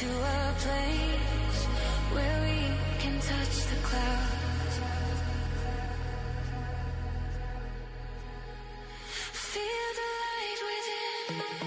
to a place where we can touch the clouds. Feel the light within.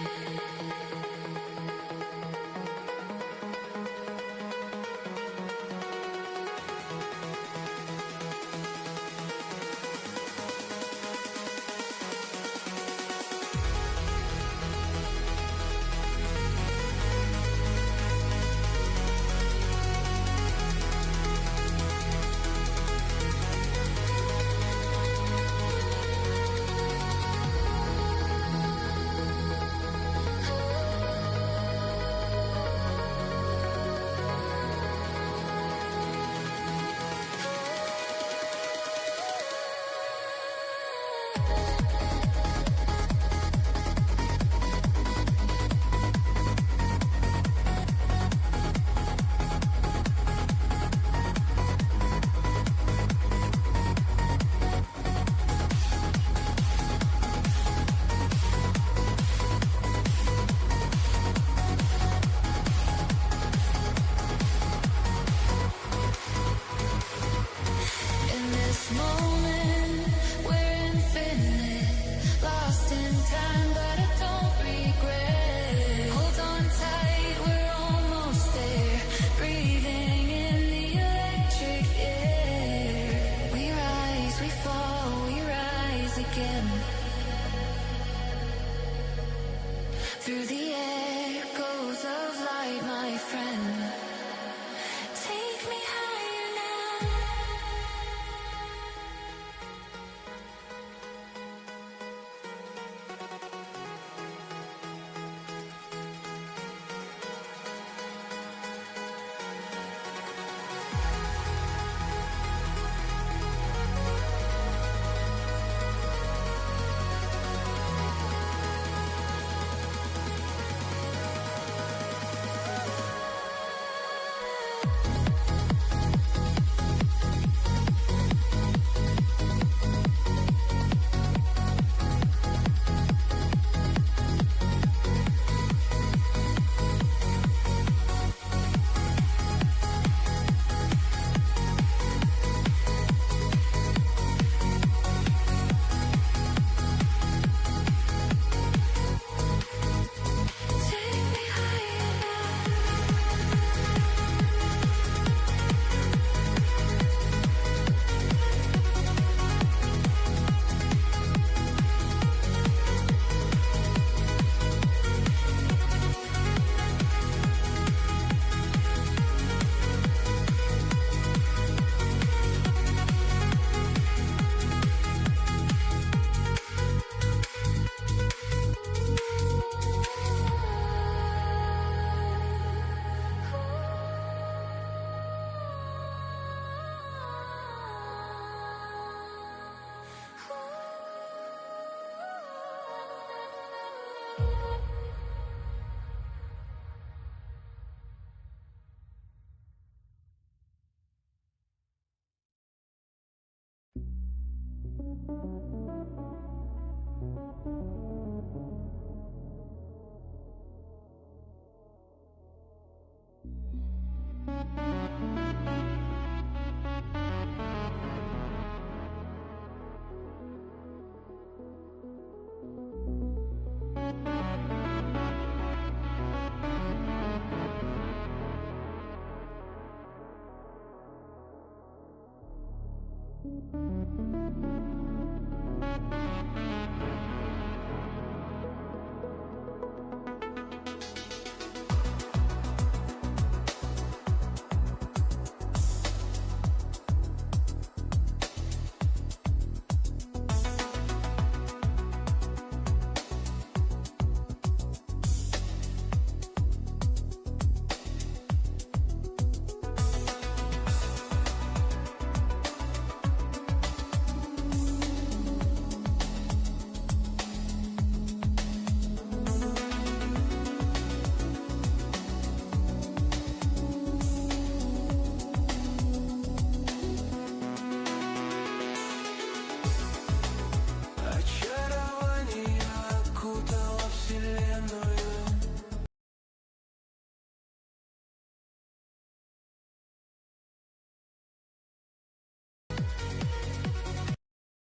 Through the echoes of light, my friend, take me higher now.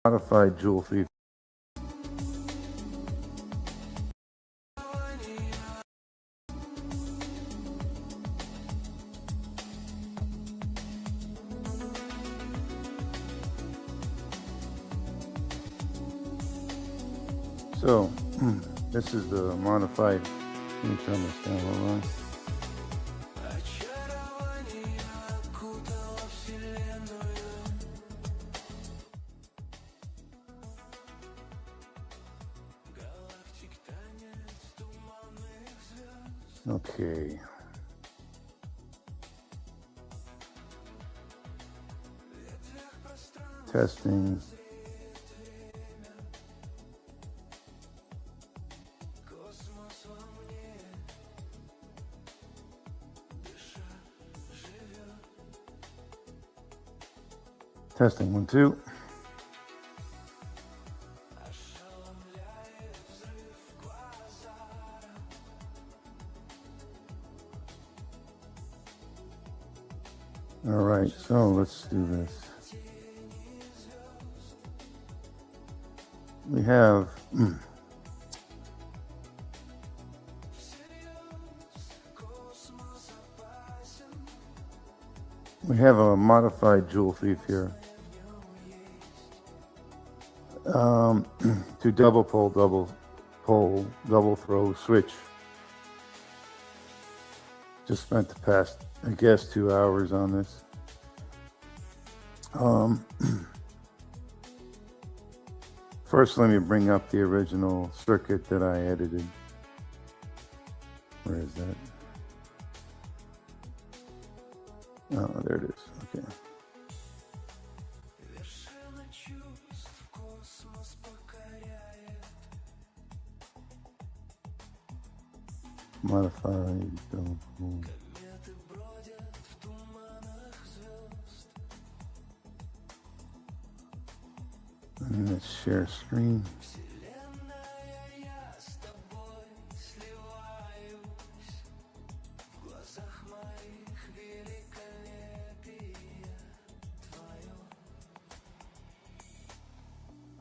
modified Joule 3. So, this is the modified. Let me turn this down a little on. Okay. Testing. Testing 1, 2. All right, so let's do this. We have a modified Joule thief here. To double throw switch. Just spent the past, I guess, 2 hours on this. First, let me bring up the original circuit that I edited. Where is that? Oh, there it is. Okay. Modified double. And let's share screen.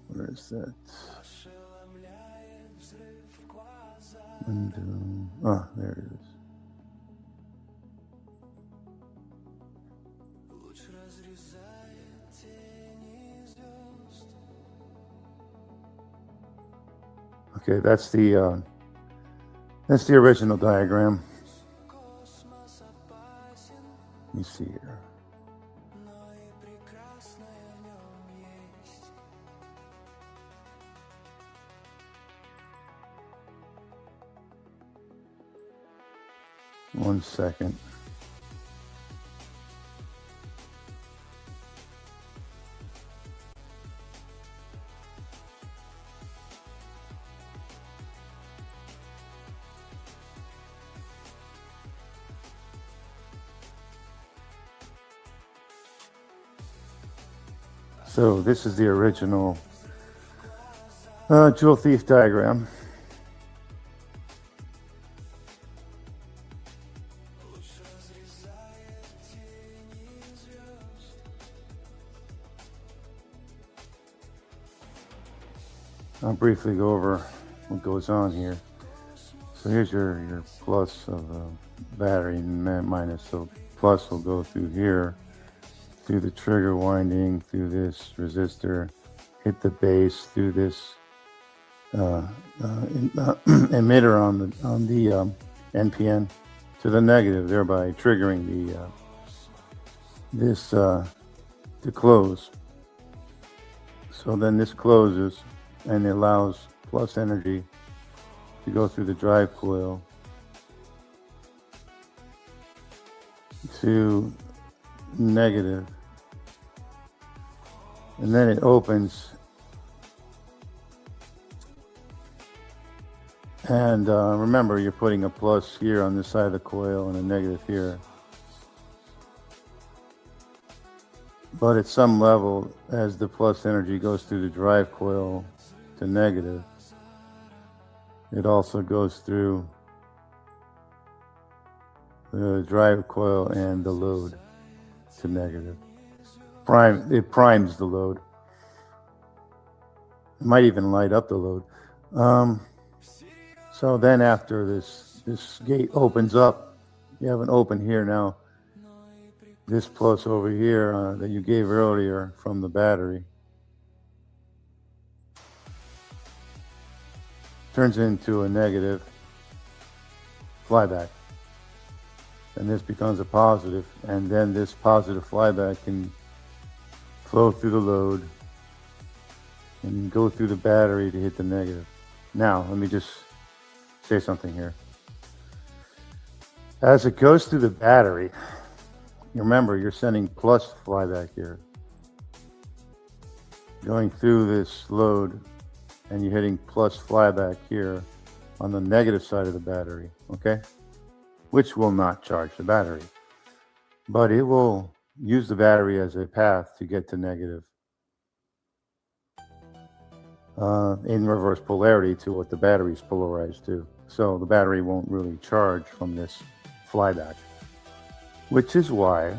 Where is that? Window. Oh, there it is. Okay, that's the original diagram. Let me see here. One second. So this is the original Joule thief diagram. I'll briefly go over what goes on here. So here's your plus of battery and minus. So plus will go through here, through the trigger winding, through this resistor, hit the base through this emitter on the NPN to the negative, thereby triggering this to close. So then this closes and it allows plus energy to go through the drive coil to negative, and then it opens, and remember, you're putting a plus here on this side of the coil and a negative here. But at some level, as the plus energy goes through the drive coil to negative, it also goes through the drive coil and the load to negative. It primes the load. might even light up the load. So then after this gate opens up, you have an open here now. This plus over here that you gave earlier from the battery turns into a negative flyback. And this becomes a positive, and then this positive flyback can flow through the load and go through the battery to hit the negative. Now, let me just say something here. As it goes through the battery, remember, you're sending plus flyback here. Going through this load, and you're hitting plus flyback here on the negative side of the battery, okay? Which will not charge the battery, but it will use the battery as a path to get to negative in reverse polarity to what the battery is polarized to. So the battery won't really charge from this flyback, which is why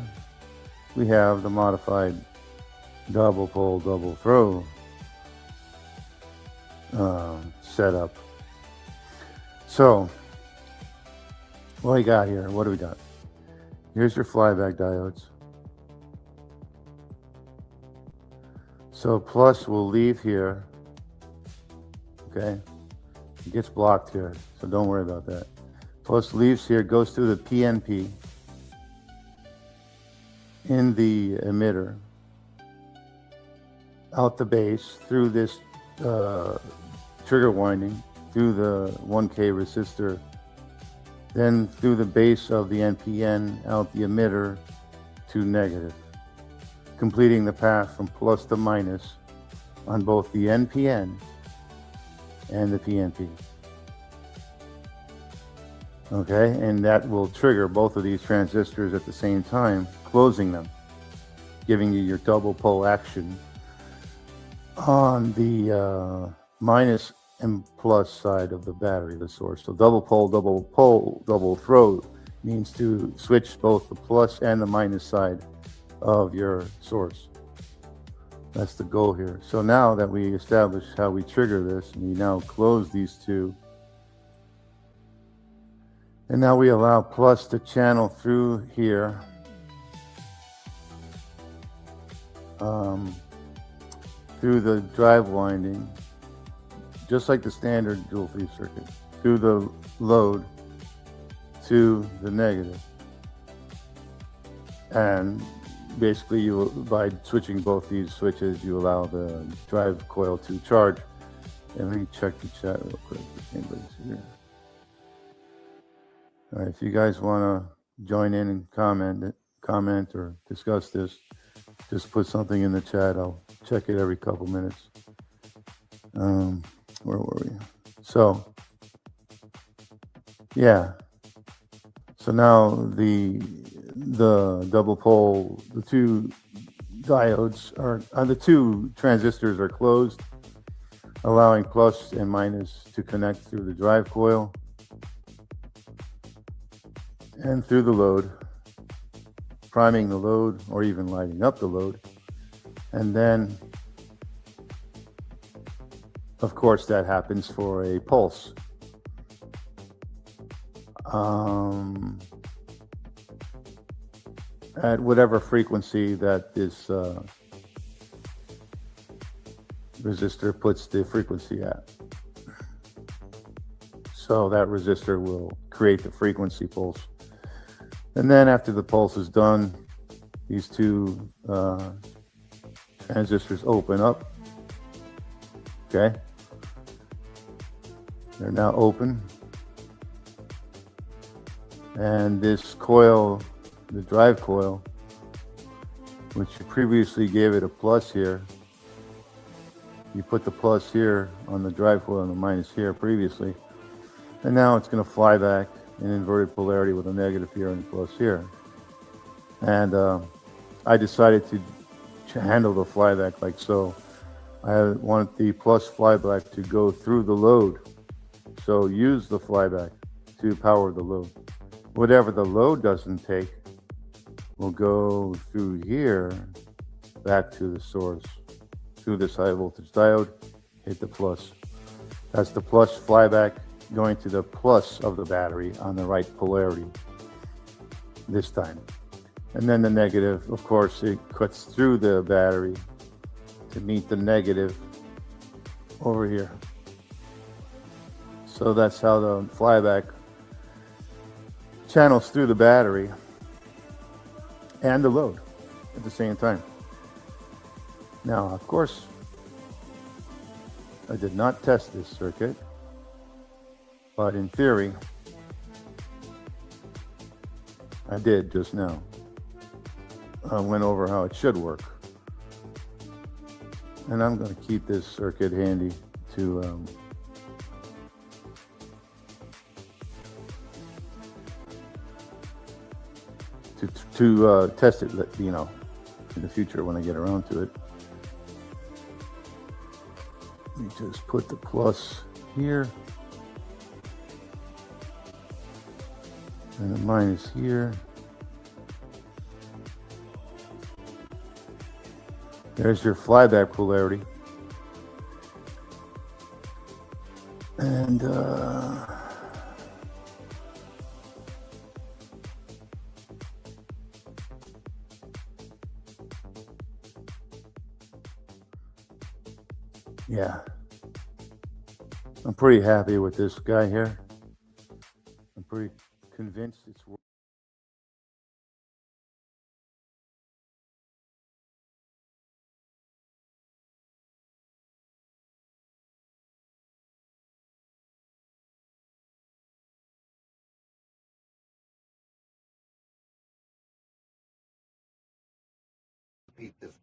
we have the modified double pole, double throw setup. So what do we got here? What do we got? Here's your flyback diodes. So plus will leave here. Okay, it gets blocked here, so don't worry about that. Plus leaves here, goes through the PNP in the emitter, out the base, through this trigger winding, through the 1K resistor, then through the base of the NPN, out the emitter to negative, completing the path from plus to minus on both the NPN and the PNP. Okay, and that will trigger both of these transistors at the same time, closing them, giving you your double pole action on the minus and plus side of the battery, the source. So double pole, double throw means to switch both the plus and the minus side of your source. That's the goal here. So now that we established how we trigger this, we now close these two. And now we allow plus to channel through here. Through the drive winding, just like the standard dual three circuit, through the load to the negative. And basically, by switching both these switches, you allow the drive coil to charge. And let me check the chat real quick if anybody's here. All right, if you guys want to join in and comment or discuss this, just put something in the chat. I'll check it every couple minutes. Where were we? So, yeah. So now the double pole, the two diodes are the two transistors are closed, allowing plus and minus to connect through the drive coil and through the load, priming the load or even lighting up the load. And then, of course, that happens for a pulse. At whatever frequency that this resistor puts the frequency at. So that resistor will create the frequency pulse. And then after the pulse is done, these two transistors open up. Okay. They're now open. And this coil, the drive coil, which you previously gave it a plus here, you put the plus here on the drive coil and the minus here previously. And now it's going to fly back in inverted polarity with a negative here and a plus here. And I decided to handle the flyback like so. I want the plus flyback to go through the load. So use the flyback to power the load. Whatever the load doesn't take will go through here back to the source, through this high voltage diode, hit the plus. That's the plus flyback going to the plus of the battery on the right polarity this time. And then the negative, of course, it cuts through the battery to meet the negative over here. So that's how the flyback channels through the battery and the load at the same time. Now, of course, I did not test this circuit, but in theory, I did just now. I went over how it should work. And I'm going to keep this circuit handy to test it, you know, in the future when I get around to it. Let me just put the plus here. And the minus here. There's your flyback polarity. And yeah, I'm pretty happy with this guy here. I'm pretty convinced it's working. Repeat this.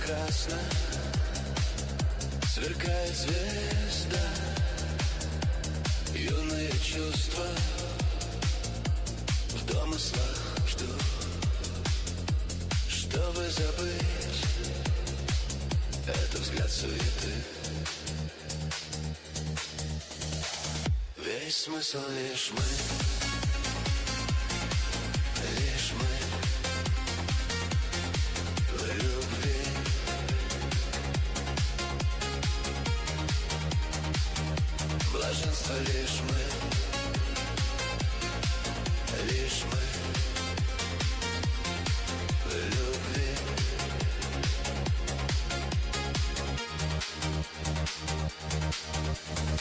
прекрасно, сверкает звезда. Юные чувства в домыслах ждут, чтобы забыть. Это взгляд суеты. Весь смысл лишь мы, лишь мы в любви. Блаженство лишь мы, лишь мы в любви.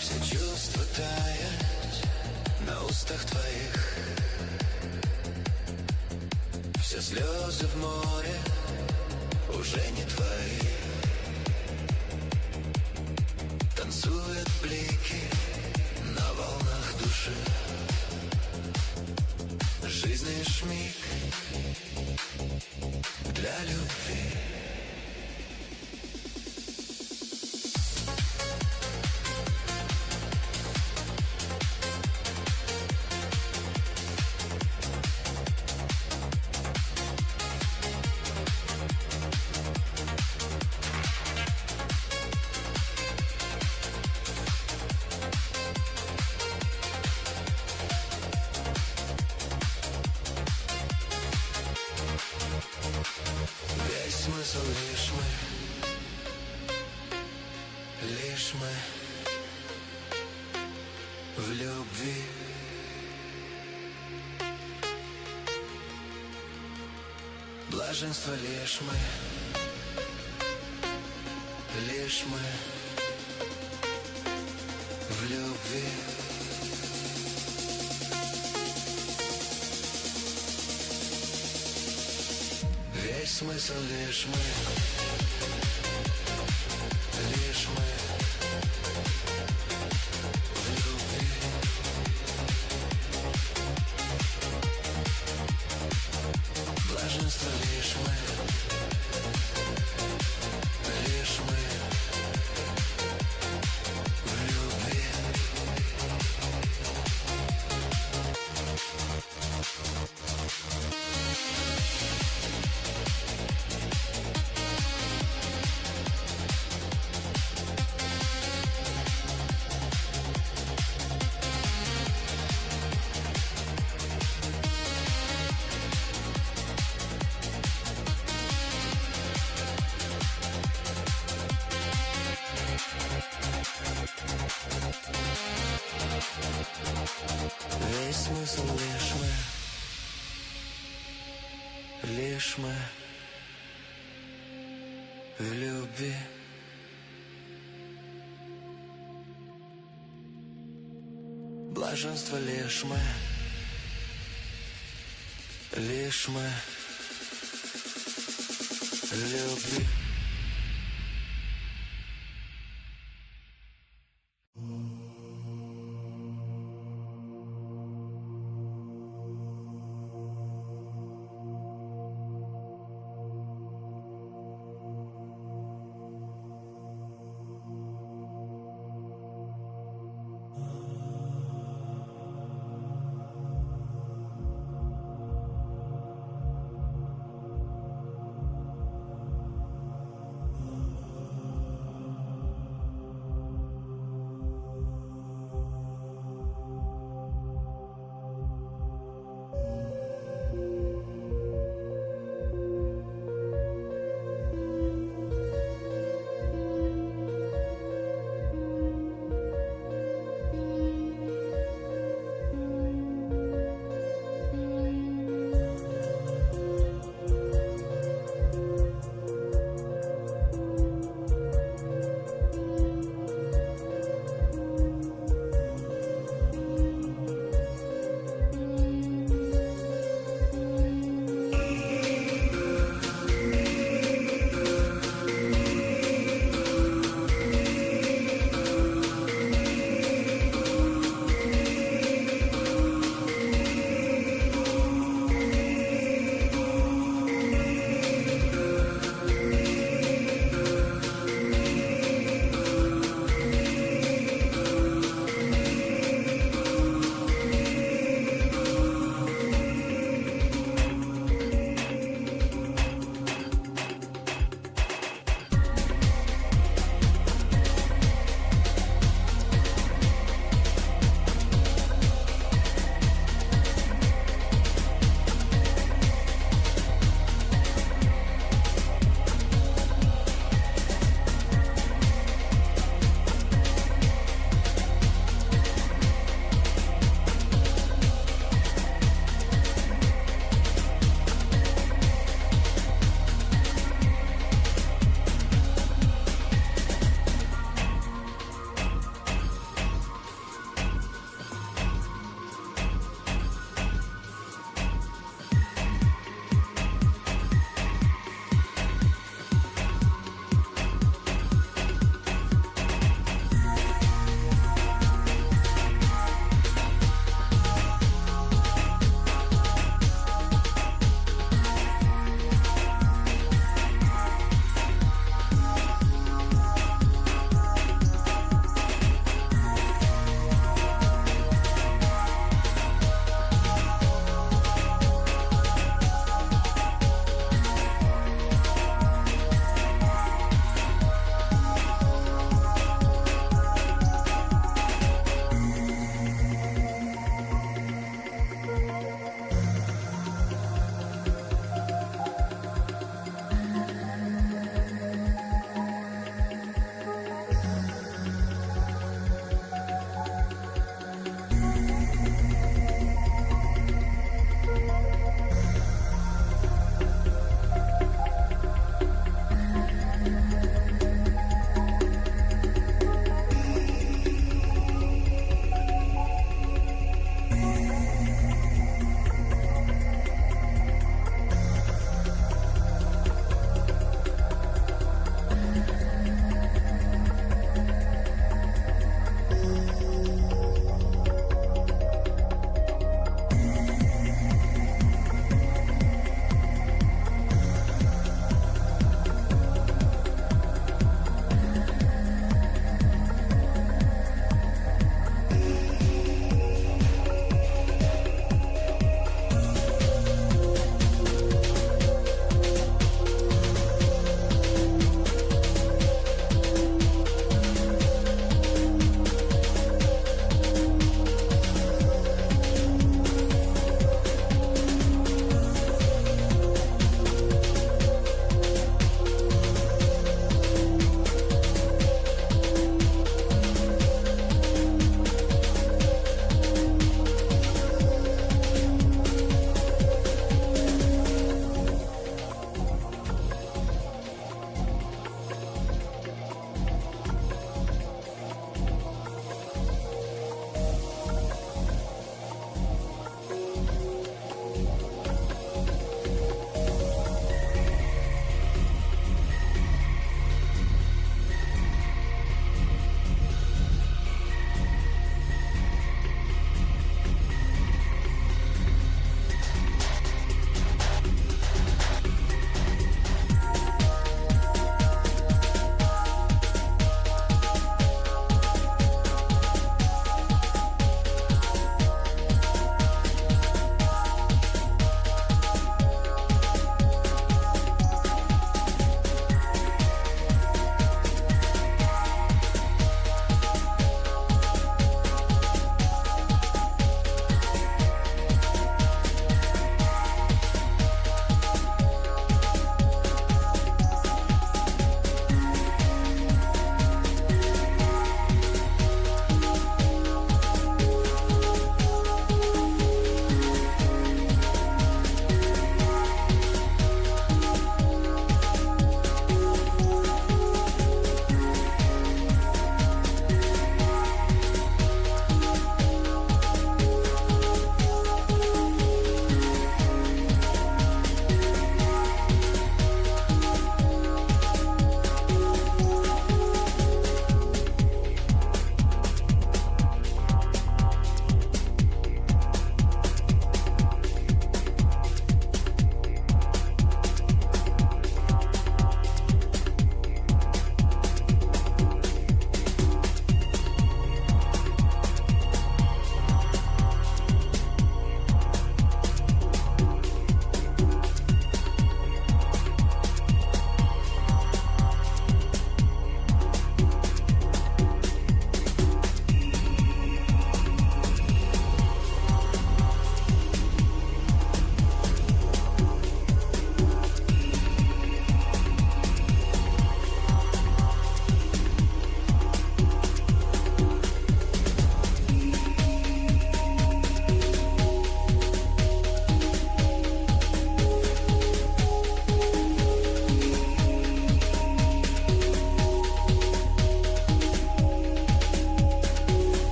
Все чувства тают на устах твоих, все слезы в море уже не твои. Танцуют блики на волнах души. Жизнь лишь миг для любви. Смысл лишь мы, лишь мы в любви. Блаженство лишь мы, лишь мы в любви. Весь смысл лишь мы, лишь мы в любви. Блаженство лишь мы, лишь мы в любви. Весь смысл лишь мы, лишь мы в любви. Блаженство лишь мы, лишь мы в любви.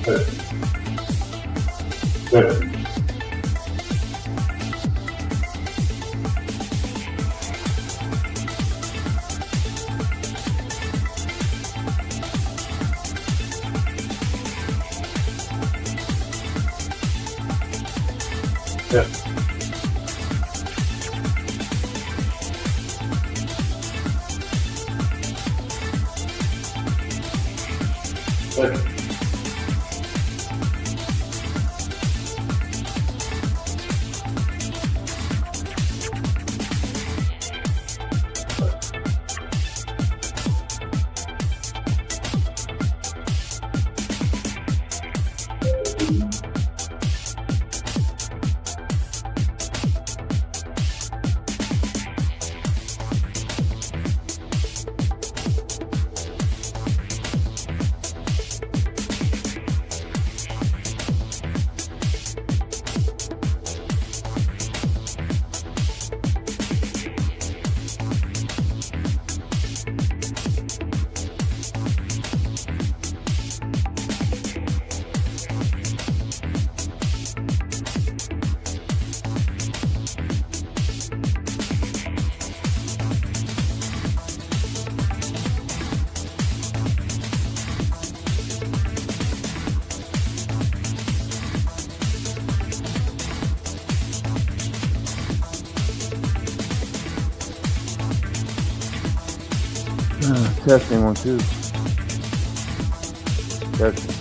Good. Yeah. Good. Testing 1 2. Testing.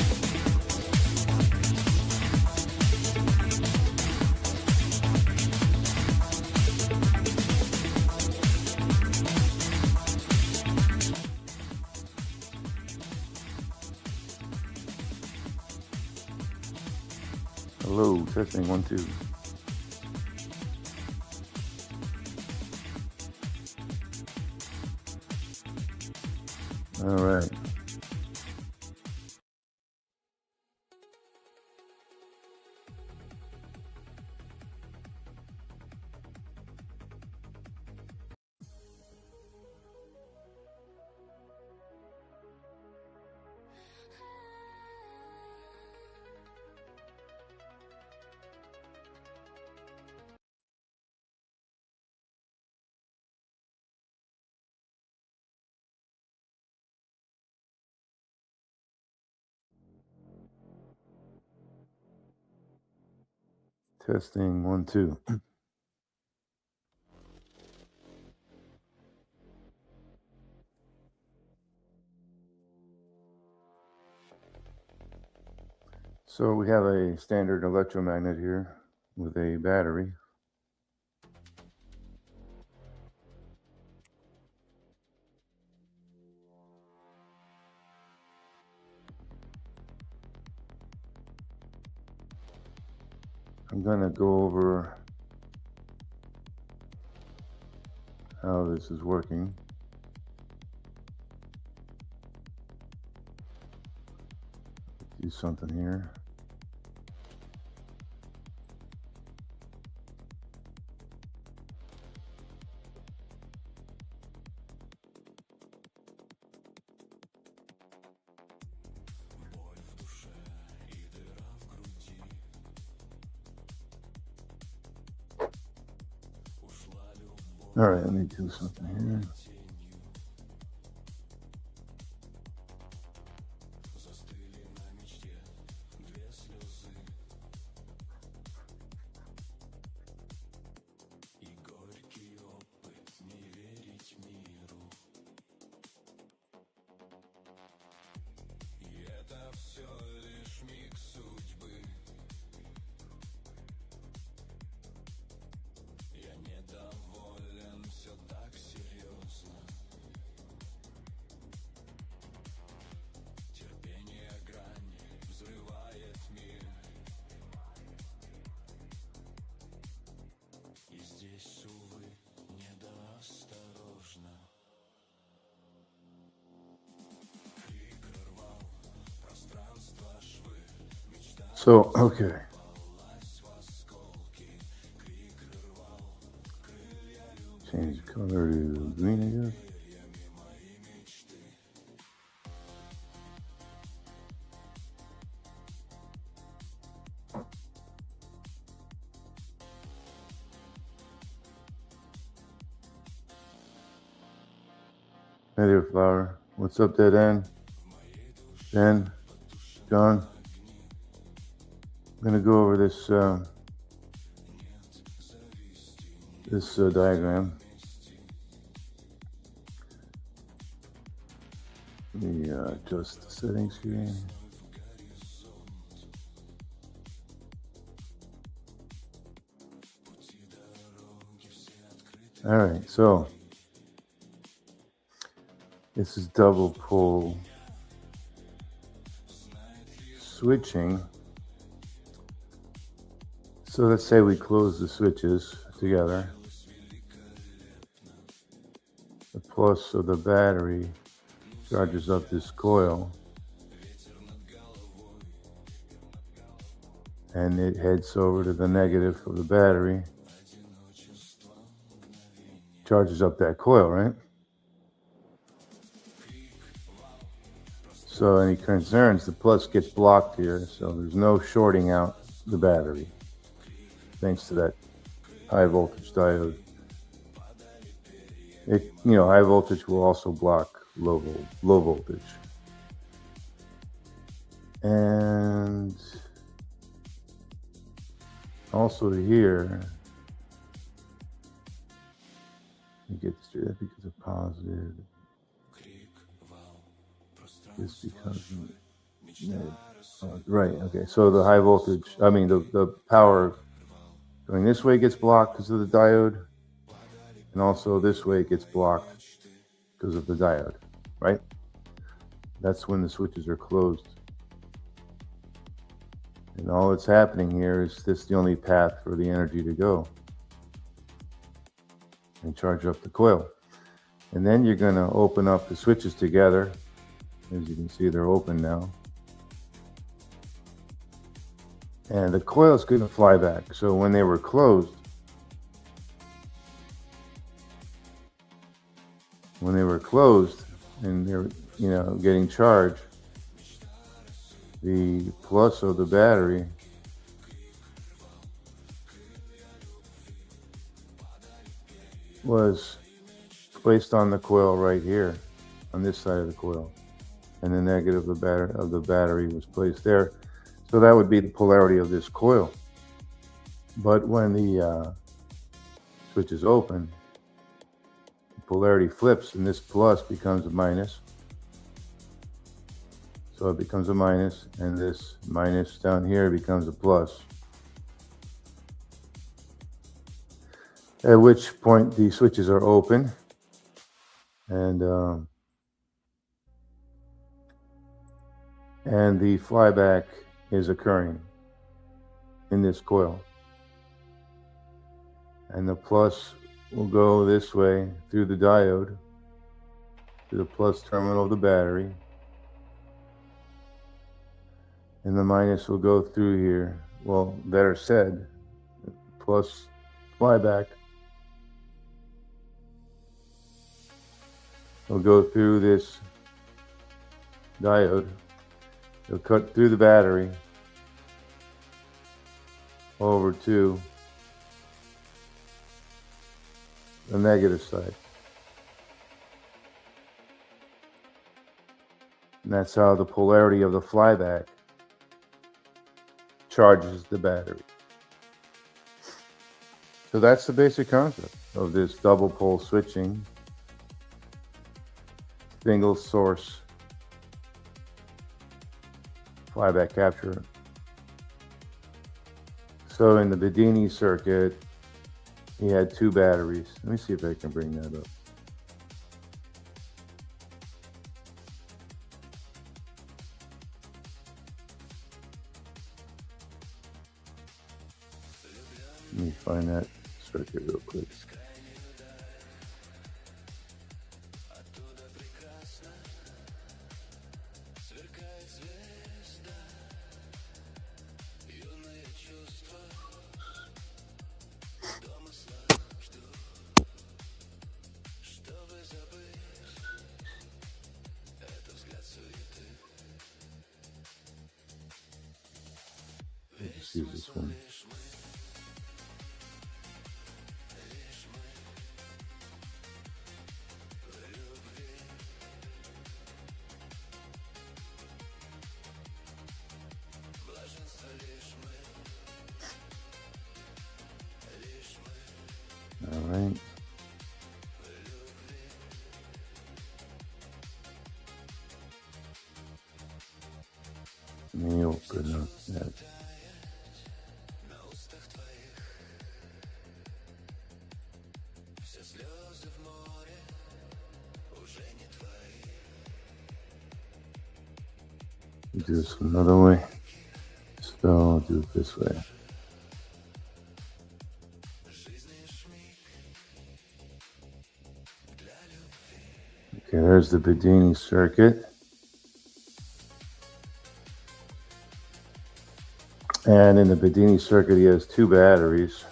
Hello, testing 1 2. All right. Testing 1 2. So we have a standard electromagnet here with a battery. I'm going to go over how this is working. Do something here. All right, let me do something here. So, okay. Change the color to green, I guess. Hey there, Flower. What's up, dead end? Ben, John. I'm gonna go over this diagram. Let me adjust the settings here. All right, so this is double pole switching. So let's say we close the switches together. The plus of the battery charges up this coil, and it heads over to the negative of the battery, charges up that coil, right? So any concerns, the plus gets blocked here, so there's no shorting out the battery, thanks to that high voltage diode. High voltage will also block low voltage. And also here, it gets through that because of positive. This becomes right. Okay, so the high voltage, the power going this way gets blocked because of the diode, and also this way it gets blocked because of the diode, right? That's when the switches are closed. And all that's happening here is this the only path for the energy to go and charge up the coil. And then you're going to open up the switches together. As you can see, they're open now. And the coil is going to fly back. So when they were closed, and they're, getting charged, the plus of the battery was placed on the coil right here, on this side of the coil, and the negative of the battery was placed there. So that would be the polarity of this coil. But when the switch is open, the polarity flips, and this plus becomes a minus. So it becomes a minus, and this minus down here becomes a plus. At which point the switches are open, and the flyback is occurring in this coil. And the plus will go this way through the diode to the plus terminal of the battery. And the minus will go through here. Well, better said, plus flyback will go through this diode. It'll cut through the battery over to the negative side. And that's how the polarity of the flyback charges the battery. So that's the basic concept of this double pole switching, single source flyback capture. So in the Bedini circuit, he had two batteries. Let me see if I can bring that up. Let me find that circuit real quick. Let's use this one. right. Let me open up that. Do this another way. So I'll do it this way. Okay, there's the Bedini circuit. And in the Bedini circuit, he has two batteries.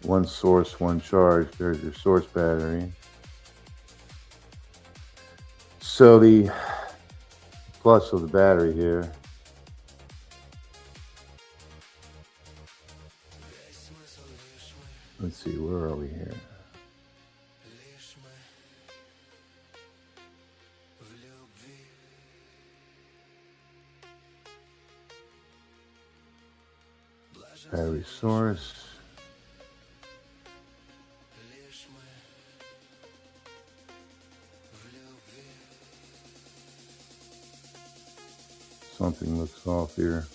One source, one charge. There's your source battery. So the plus of the battery here let's see, where are we here? Battery source. Something looks off here.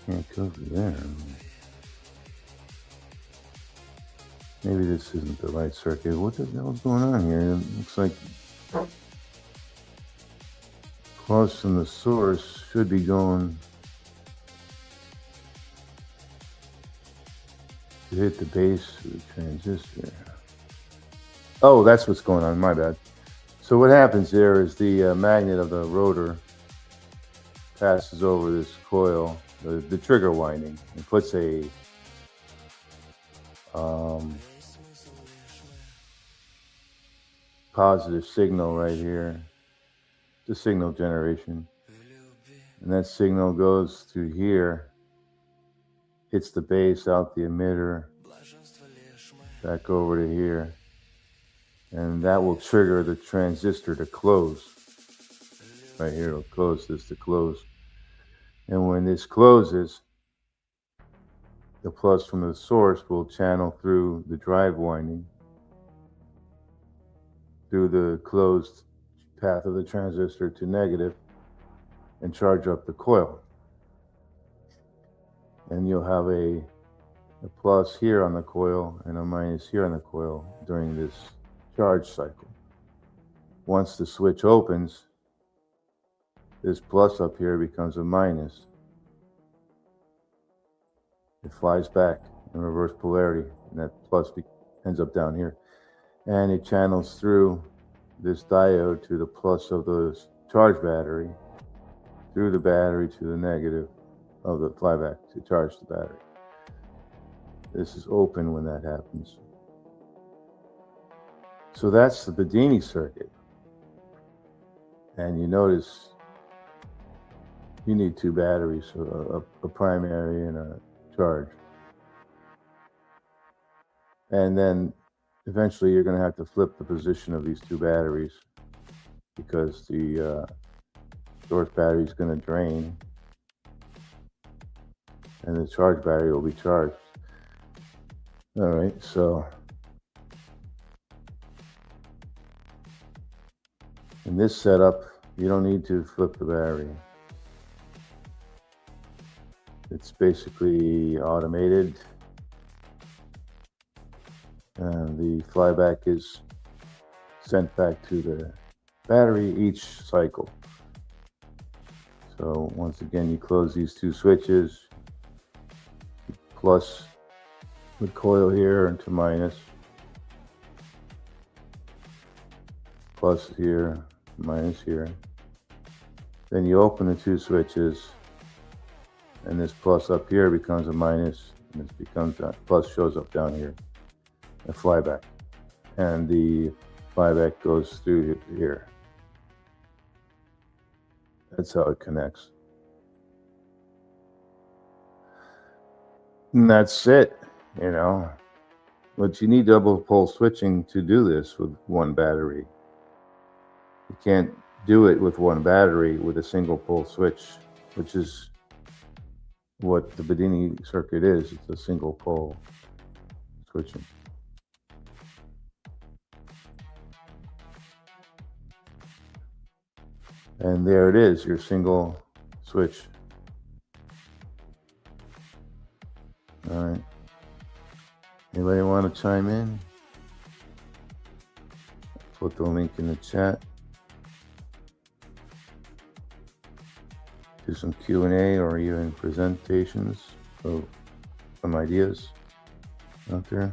Can't go through there. Maybe this isn't the right circuit. What the hell is going on here? It looks like plus from the source should be going to hit the base of the transistor. Oh, that's what's going on. My bad. So what happens there is the magnet of the rotor passes over this coil, the trigger winding, and puts a positive signal right here, the signal generation, and that signal goes to here, hits the base, out the emitter, back over to here, and that will trigger the transistor to close. Right here, it'll close this to close. And when this closes, the plus from the source will channel through the drive winding, through the closed path of the transistor to negative, and charge up the coil. And you'll have a plus here on the coil and a minus here on the coil during this charge cycle. Once the switch opens, this plus up here becomes a minus. It flies back in reverse polarity, and that plus ends up down here. And it channels through this diode to the plus of the charge battery, through the battery to the negative of the flyback to charge the battery. This is open when that happens. So that's the Bedini circuit. And you notice you need two batteries, a primary and a charge. And then eventually you're going to have to flip the position of these two batteries because the source battery is going to drain and the charge battery will be charged. All right, so in this setup, you don't need to flip the battery. It's basically automated. And the flyback is sent back to the battery each cycle. So once again, you close these two switches, plus the coil here into minus, plus here, minus here. Then you open the two switches, and this plus up here becomes a minus, and this becomes a plus, shows up down here, a flyback. And the Flyback goes through here. That's how it connects. And that's it, you know. But you need double pole switching to do this with one battery. You can't do it with one battery with a single pole switch, which is what the Bedini circuit is. It's a single pole switching. And there it is, your single switch. All right. Anybody want to chime in? Put the link in the chat. Do some Q&A or even presentations of some ideas out there.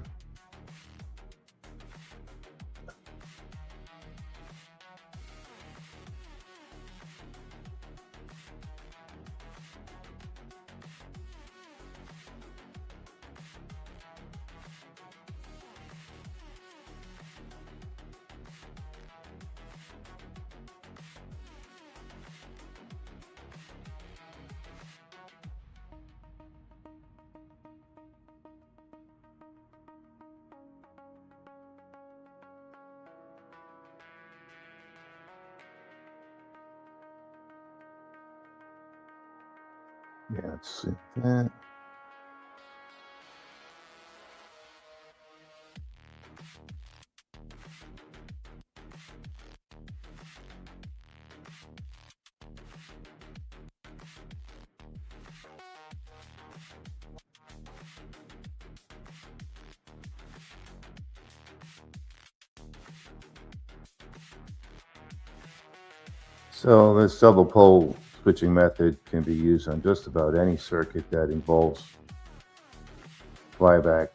Yeah, let's see that. So this double pole switching method can be used on just about any circuit that involves flyback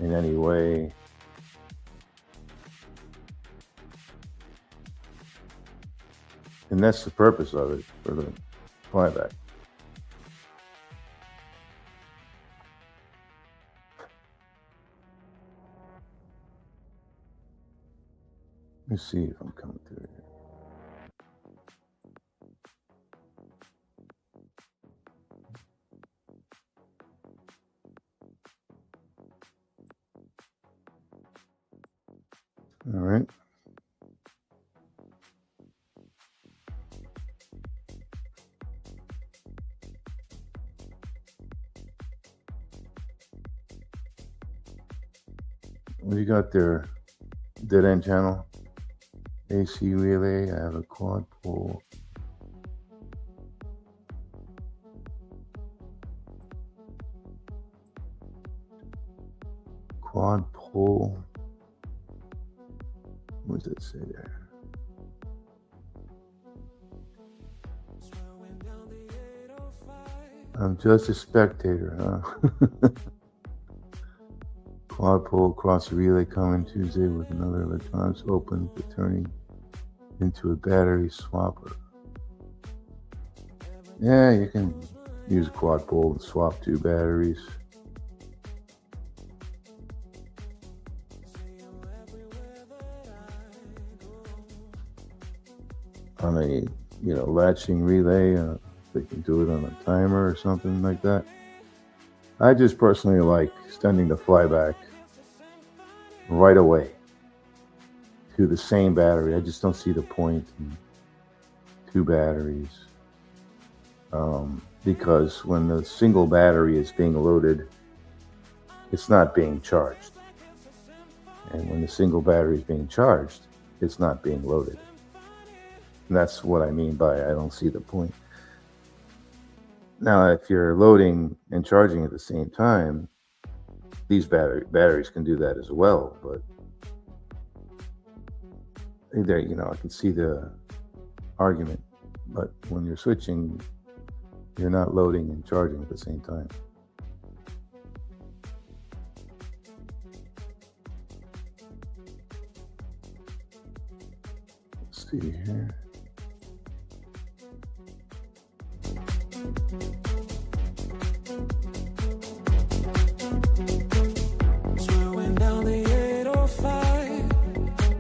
in any way. And that's the purpose of it, for the flyback. Let me see if I'm coming through here. All right. What do you got there? Dead end channel, AC relay. I have a quad pole. Quad pole. What does it say there? I'm just a spectator, huh? Quad pole across the relay coming Tuesday with another electronics open for turning into a battery swapper. Yeah, you can use a quad pole to swap two batteries. On a latching relay, they can do it on a timer or something like that. I just personally like sending the flyback right away to the same battery. I just don't see the point in two batteries, because when the single battery is being loaded, it's not being charged. And when the single battery is being charged, it's not being loaded. And that's what I mean by I don't see the point. Now, if you're loading and charging at the same time, these batteries can do that as well. But there, I can see the argument. But when you're switching, you're not loading and charging at the same time. Let's see here. Slowing down the 805.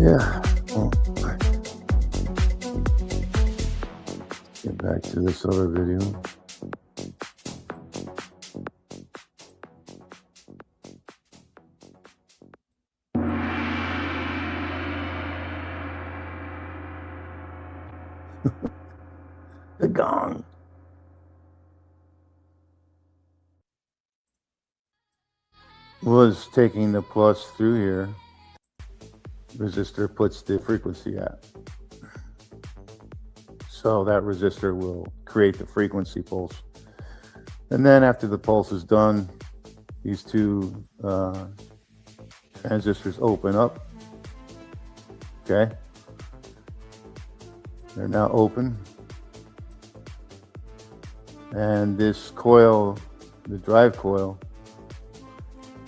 Yeah. Well, get back to this other video. The gong. Was taking the plus through here. Resistor puts the frequency at. So that resistor will create the frequency pulse. And then after the pulse is done, these two transistors open up. Okay. They're now open. And this coil, the drive coil,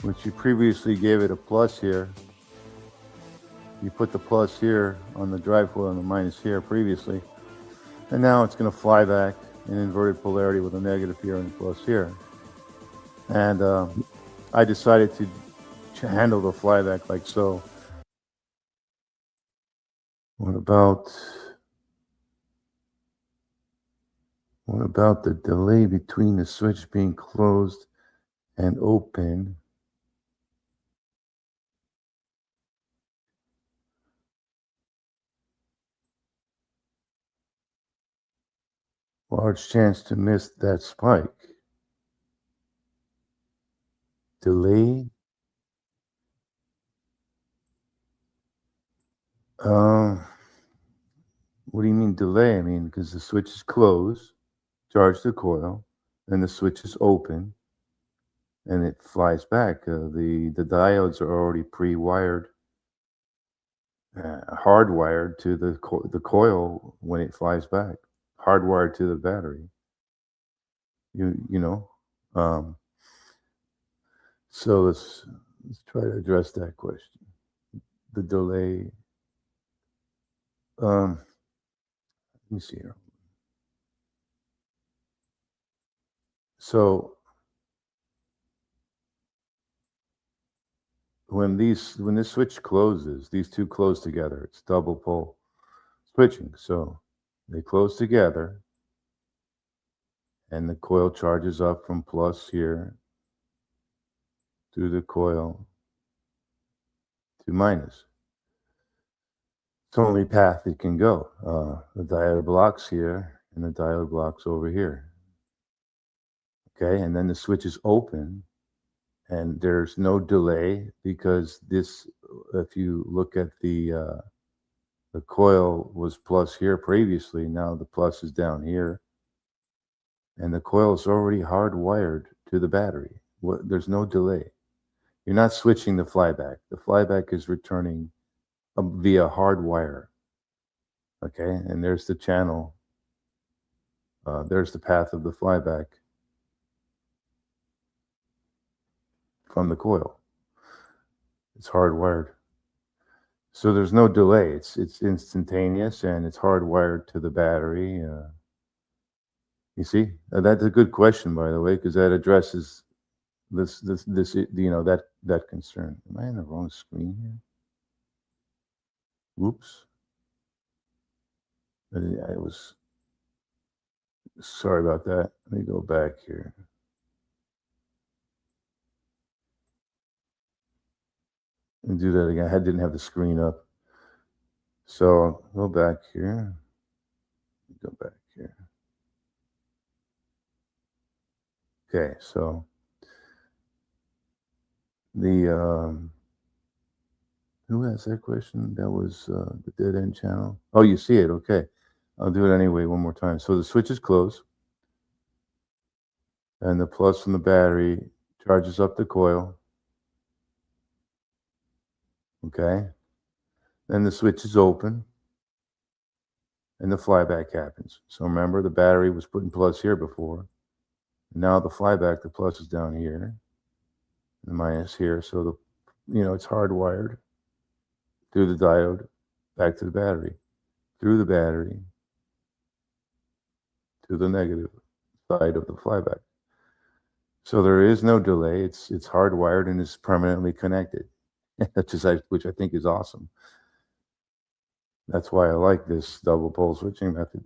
which you previously gave it a plus here, you put the plus here on the drive coil and the minus here previously. And now it's going to fly back in inverted polarity with a negative here and a plus here. And I decided to handle the flyback like so. What about the delay between the switch being closed and open? Large chance to miss that spike. Delay? What do you mean delay? I mean, because the switch is closed, charge the coil, and the switch is open, and it flies back. The diodes are already pre-wired, hardwired to the coil when it flies back, hardwired to the battery. You know. So let's try to address that question. The delay. Let me see here. So when this switch closes, these two close together. It's double pole switching. So they close together, and the coil charges up from plus here through the coil to minus. It's the only path it can go. The diode blocks here, and the diode blocks over here. Okay, and then the switch is open, and there's no delay because this, if you look at the coil was plus here previously, now the plus is down here, and the coil is already hardwired to the battery. There's no delay. You're not switching the flyback. The flyback is returning via hard wire. Okay, and there's the channel. There's the path of the flyback from the coil. It's hardwired. So there's no delay. It's instantaneous, and it's hardwired to the battery. You see, that's a good question, by the way, because that addresses this that concern. Am I in the wrong screen here? Whoops. I was sorry about that. Let me go back here. And do that again. I didn't have the screen up. So I'll go back here. Go back here. Okay, so the who asked that question? That was the dead end channel. Oh, you see it. Okay. I'll do it anyway one more time. So the switch is closed, and the plus from the battery charges up the coil. Okay. Then the switch is open, and the flyback happens. So remember, the battery was putting plus here before. Now the flyback, the plus is down here, the minus here. So it's hardwired through the diode back to the battery, through the battery to the negative side of the flyback. So there is no delay. It's hardwired and is permanently connected, which I think is awesome. That's why I like this double pole switching method.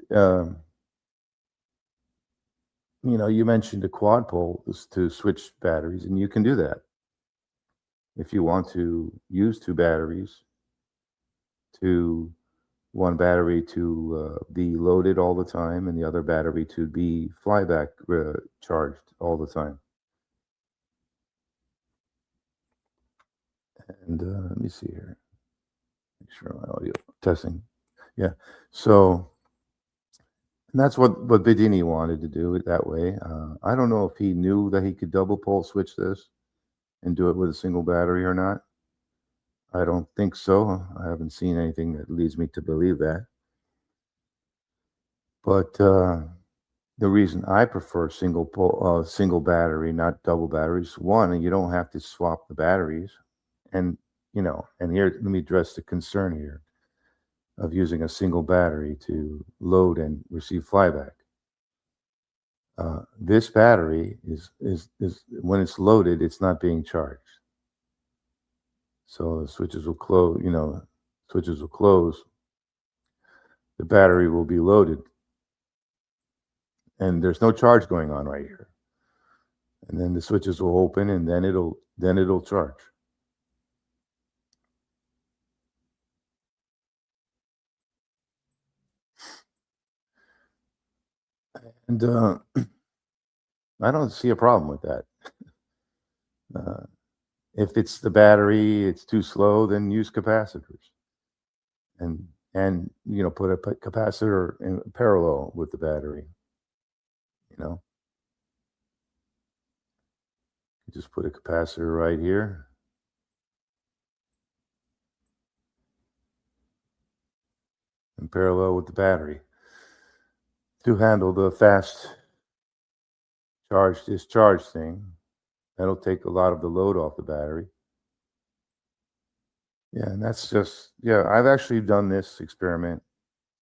You mentioned a quad pole to switch batteries, and you can do that. If you want to use two batteries, one battery to be loaded all the time and the other battery to be flyback charged all the time. And let me see here. Make sure my audio testing. Yeah. So that's what Bedini wanted to do it that way. I don't know if he knew that he could double pole switch this and do it with a single battery or not. I don't think so. I haven't seen anything that leads me to believe that. But the reason I prefer single battery, not double batteries, one, you don't have to swap the batteries. And here, let me address the concern here of using a single battery to load and receive flyback. This battery is when it's loaded, it's not being charged. So the switches will close, the battery will be loaded. And there's no charge going on right here. And then the switches will open and then it'll charge. And I don't see a problem with that. If it's the battery, it's too slow, then use capacitors. And put a capacitor in parallel with the battery. You just put a capacitor right here. In parallel with the battery to handle the fast charge discharge thing. That'll take a lot of the load off the battery. Yeah, and that's just, I've actually done this experiment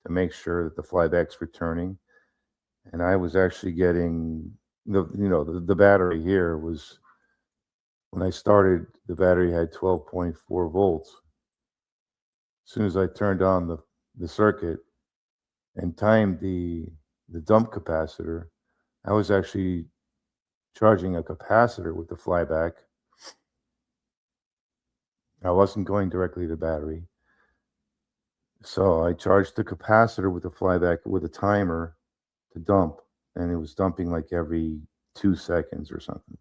to make sure that the flyback's returning. And I was actually getting the battery here was, when I started, the battery had 12.4 volts. As soon as I turned on the circuit and timed the dump capacitor, I was actually charging a capacitor with the flyback. I wasn't going directly to the battery. So I charged the capacitor with the flyback with a timer to dump, and it was dumping like every 2 seconds or something.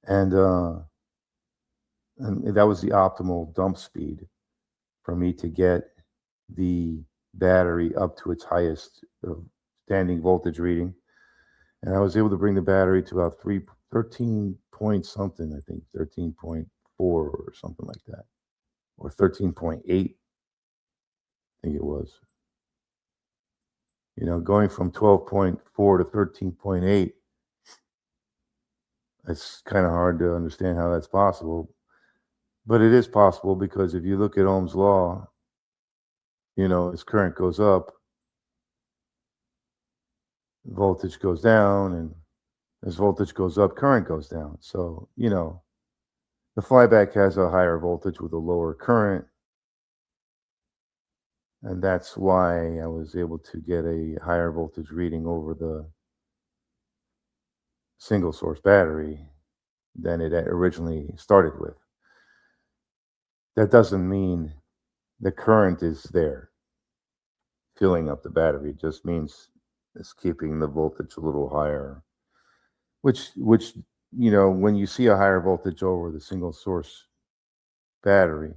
And that was the optimal dump speed for me to get the battery up to its highest standing voltage reading. And I was able to bring the battery to about 13 point something, I think 13.4 or something like that, or 13.8, I think it was. Going from 12.4 to 13.8, it's kind of hard to understand how that's possible. But it is possible, because if you look at Ohm's law, as current goes up, voltage goes down, and as voltage goes up, current goes down. So, the flyback has a higher voltage with a lower current. And that's why I was able to get a higher voltage reading over the single source battery than it originally started with. That doesn't mean the current is there filling up the battery. It just means it's keeping the voltage a little higher, which when you see a higher voltage over the single source battery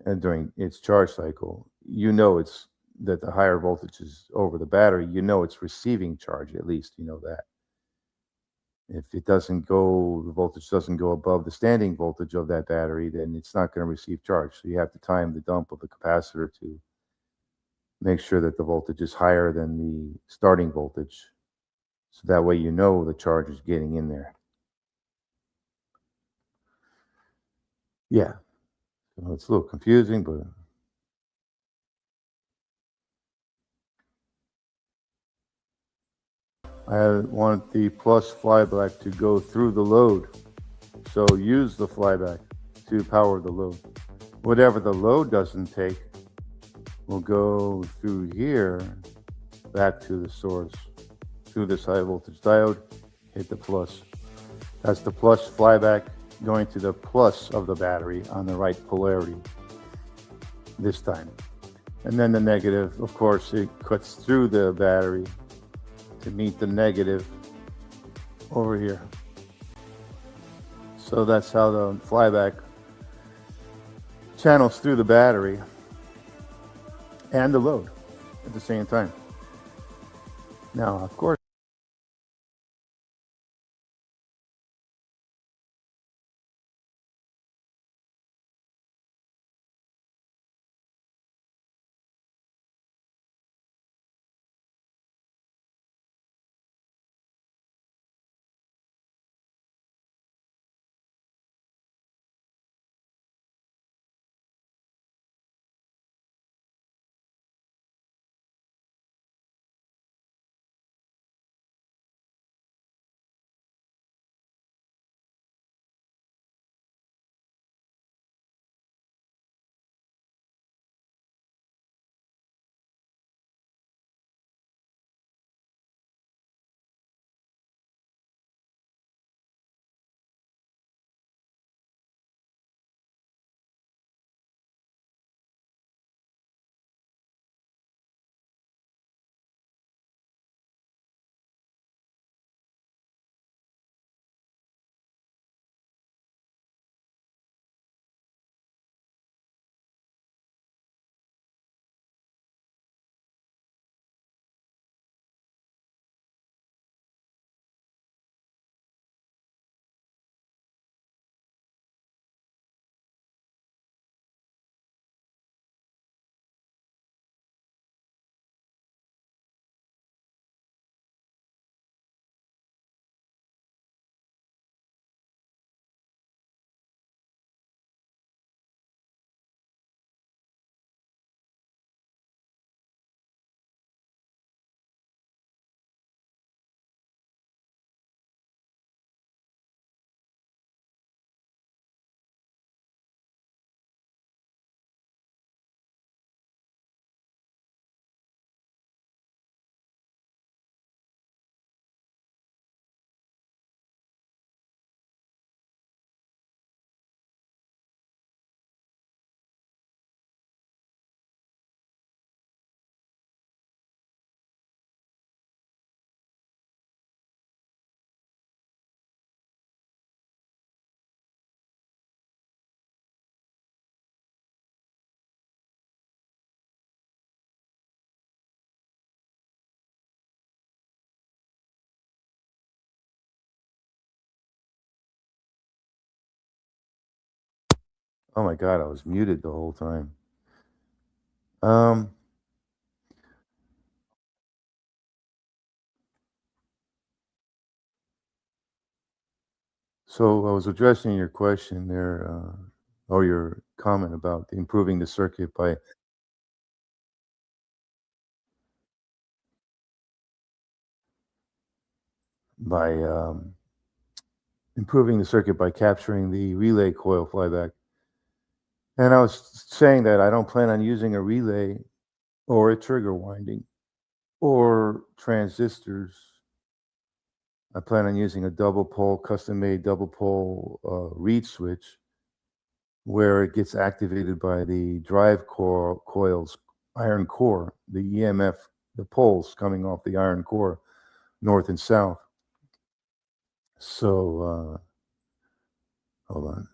and during its charge cycle, it's that the higher voltage is over the battery, it's receiving charge, at least that. If it doesn't go, the voltage doesn't go above the standing voltage of that battery, then it's not going to receive charge. So you have to time the dump of the capacitor to make sure that the voltage is higher than the starting voltage. So that way the charge is getting in there. Yeah. So it's a little confusing, but I want the plus flyback to go through the load. So use the flyback to power the load. Whatever the load doesn't take, will go through here back to the source through this high voltage diode, hit the plus. That's the plus flyback going to the plus of the battery on the right polarity this time. And then the negative, of course, it cuts through the battery to meet the negative over here. So that's how the flyback channels through the battery and the load at the same time. Now, of course, oh my God, I was muted the whole time. So I was addressing your question there, or your comment about improving the circuit by improving the circuit by capturing the relay coil flyback. And I was saying that I don't plan on using a relay or a trigger winding or transistors. I plan on using a double pole, custom-made double pole reed switch, where it gets activated by the drive coils, iron core, the EMF, the poles coming off the iron core, north and south. So, hold on.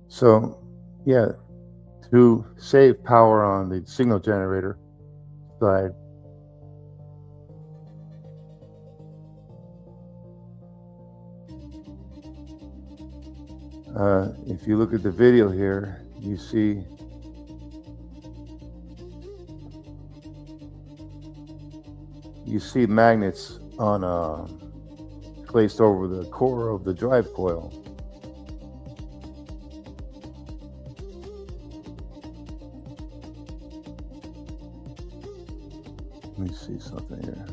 So, yeah, to save power on the signal generator side, if you look at the video here, you see magnets on placed over the core of the drive coil. see something here.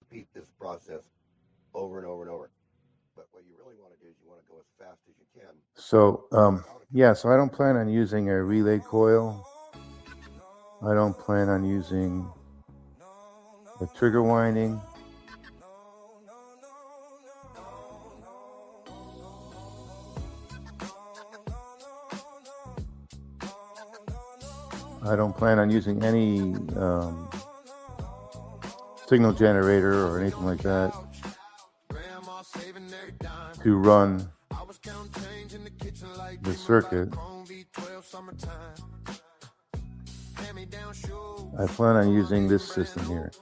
Repeat this process over and over and over. But what you really want to do is you want to go as fast as you can. So, yeah, so I don't plan on using a relay coil. I don't plan on using the trigger winding. I don't plan on using any signal generator or anything like that to run the circuit. I plan on using this system here.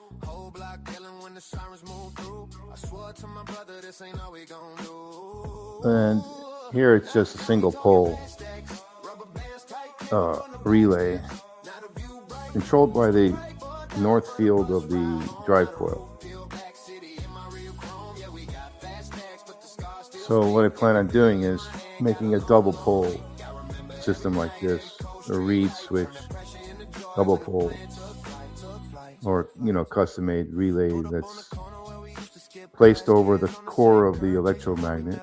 And here it's just a single pole relay controlled by the north field of the drive coil. So what I plan on doing is making a double pole system like this, a reed switch double pole, or custom-made relay that's placed over the core of the electromagnet.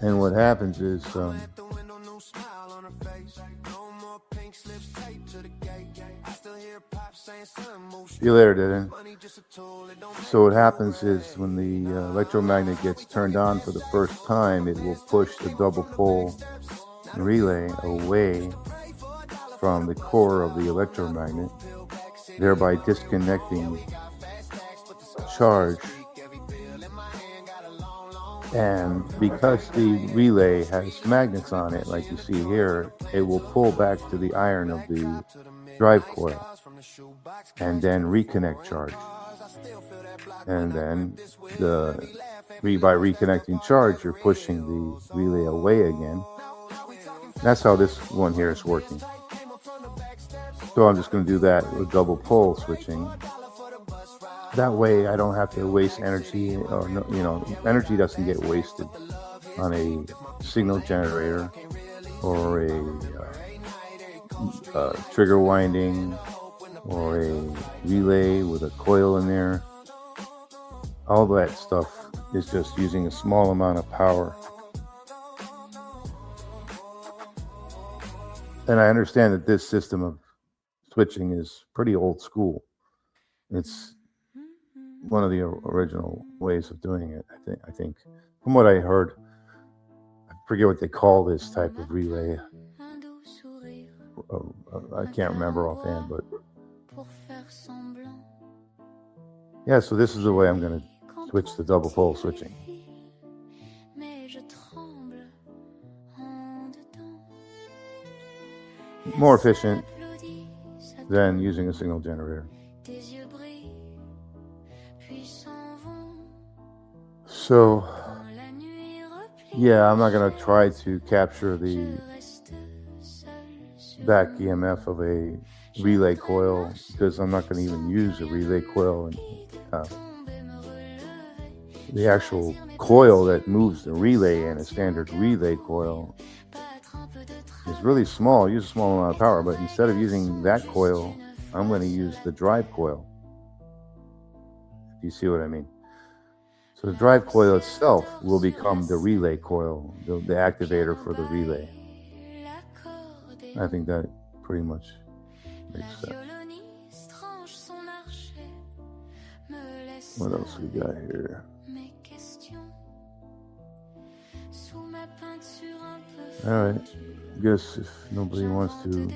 And what happens is see you later, Dylan. So what happens is when the electromagnet gets turned on for the first time, it will push the double pole relay away from the core of the electromagnet, thereby disconnecting charge. And because the relay has magnets on it, like you see here, it will pull back to the iron of the drive coil and then reconnect charge. And then by reconnecting charge, you're pushing the relay away again. That's how this one here is working. So I'm just going to do that with double pole switching. That way I don't have to waste energy, or energy doesn't get wasted on a signal generator or a trigger winding or a relay with a coil in there. All that stuff is just using a small amount of power. And I understand that this system of switching is pretty old school. It's one of the original ways of doing it, I think. From what I heard, I forget what they call this type of relay. I can't remember offhand, but yeah, so this is the way I'm going to switch the double pole switching. More efficient than using a signal generator. So, yeah, I'm not going to try to capture the back EMF of a relay coil because I'm not going to even use a relay coil. And the actual coil that moves the relay in a standard relay coil is really small, use a small amount of power, but instead of using that coil, I'm going to use the drive coil. If you see what I mean. So the drive coil itself will become the relay coil, the activator for the relay. I think that pretty much makes sense. What else we got here? All right. I guess if nobody wants to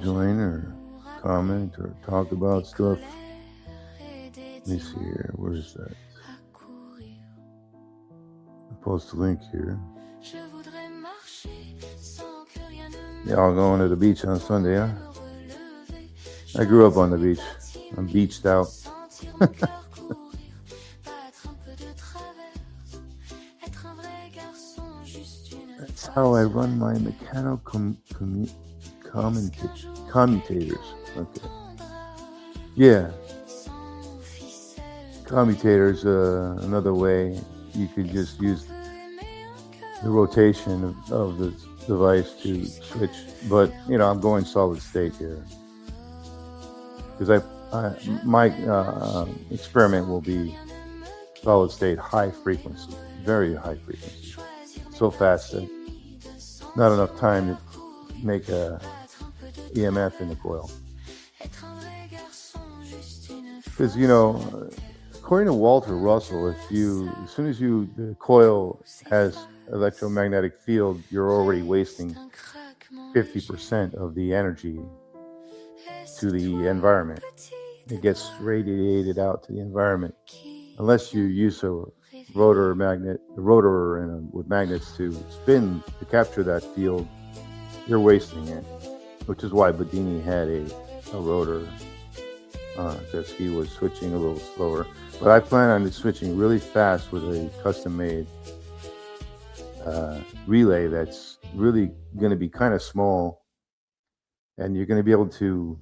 join or comment or talk about stuff, let me see here. Where is that? I'll post a link here. Y'all going to the beach on Sunday, huh? I grew up on the beach. I'm beached out. That's how I run my mechanical commutators. Okay. Yeah, commutators, another way you could just use the rotation of the device to switch. But I'm going solid state here because my experiment will be solid state, high frequency, very high frequency, so fast that not enough time to make a EMF in the coil. Because according to Walter Russell, as soon as the coil has electromagnetic field, you're already wasting 50% of the energy to the environment. It gets radiated out to the environment unless you use a rotor with magnets to spin to capture that field. You're wasting it, which is why Bedini had a rotor, because he was switching a little slower. But I plan on switching really fast with a custom-made relay that's really going to be kind of small, and you're going to be able to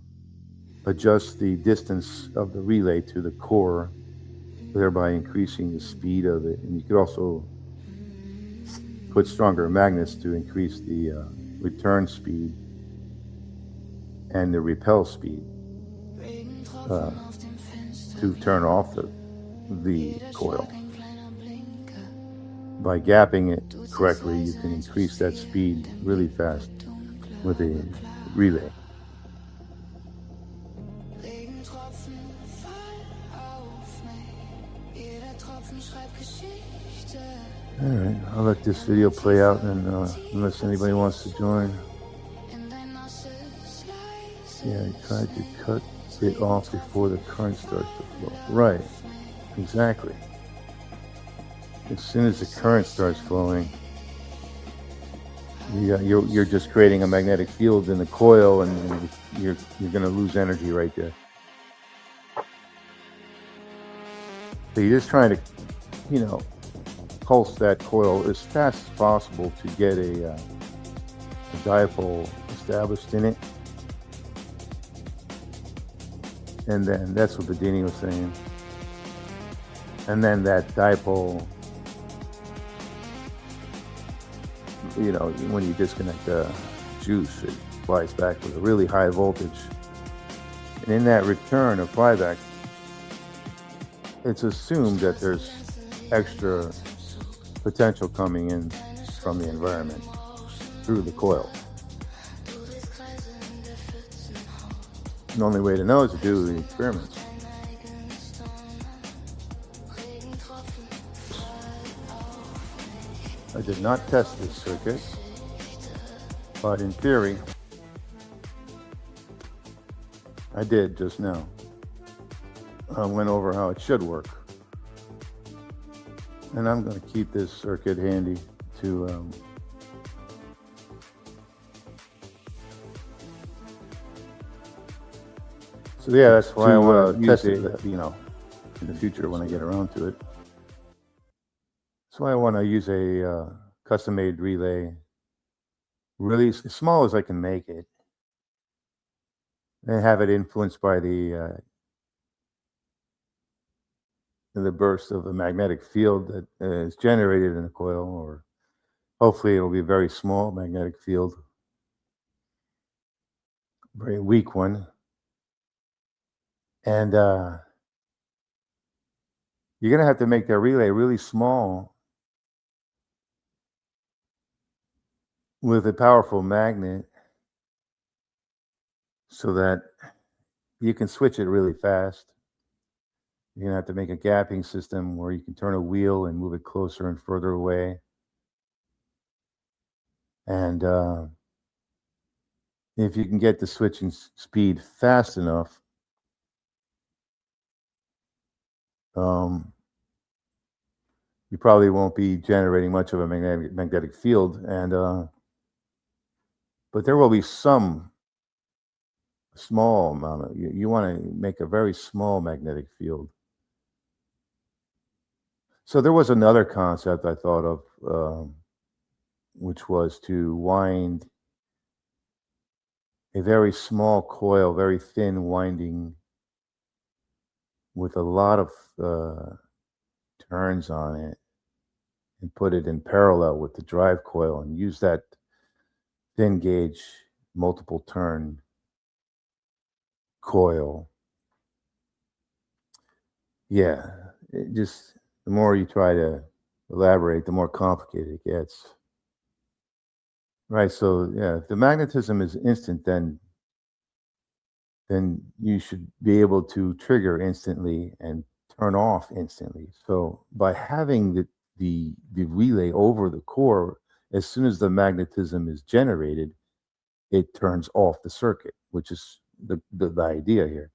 adjust the distance of the relay to the core, thereby increasing the speed of it. And you could also put stronger magnets to increase the return speed and the repel speed to turn off the coil. By gapping it correctly, you can increase that speed really fast with a relay. All right, I'll let this video play out, and unless anybody wants to join. Yeah, I tried to cut it off before the current starts to flow. Right, exactly. As soon as the current starts flowing, you're just creating a magnetic field in the coil, and you're going to lose energy right there. So you're just trying to, pulse that coil as fast as possible to get a dipole established in it. And then that's what Bedini was saying. And then that dipole, when you disconnect the juice, it flies back with a really high voltage. And in that return of flyback, it's assumed that there's extra potential coming in from the environment through the coil. The only way to know is to do the experiments. I did not test this circuit, but in theory, I did just now. I went over how it should work. And I'm going to keep this circuit handy to so yeah, that's why I want to test it, in the future when I get around to it. That's why I want to use a custom-made relay, really as small as I can make it, and have it influenced by the burst of a magnetic field that is generated in the coil, or hopefully it'll be a very small magnetic field, very weak one. And you're going to have to make that relay really small with a powerful magnet so that you can switch it really fast. You're going to have to make a gapping system where you can turn a wheel and move it closer and further away. And if you can get the switching speed fast enough, you probably won't be generating much of a magnetic field. And but there will be some small amount. You want to make a very small magnetic field. So there was another concept I thought of, which was to wind a very small coil, very thin winding with a lot of turns on it and put it in parallel with the drive coil and use that thin gauge multiple turn coil. Yeah, it just, the more you try to elaborate, the more complicated it gets. Right, so yeah, if the magnetism is instant, then you should be able to trigger instantly and turn off instantly. So by having the relay over the core, as soon as the magnetism is generated, it turns off the circuit, which is the idea here.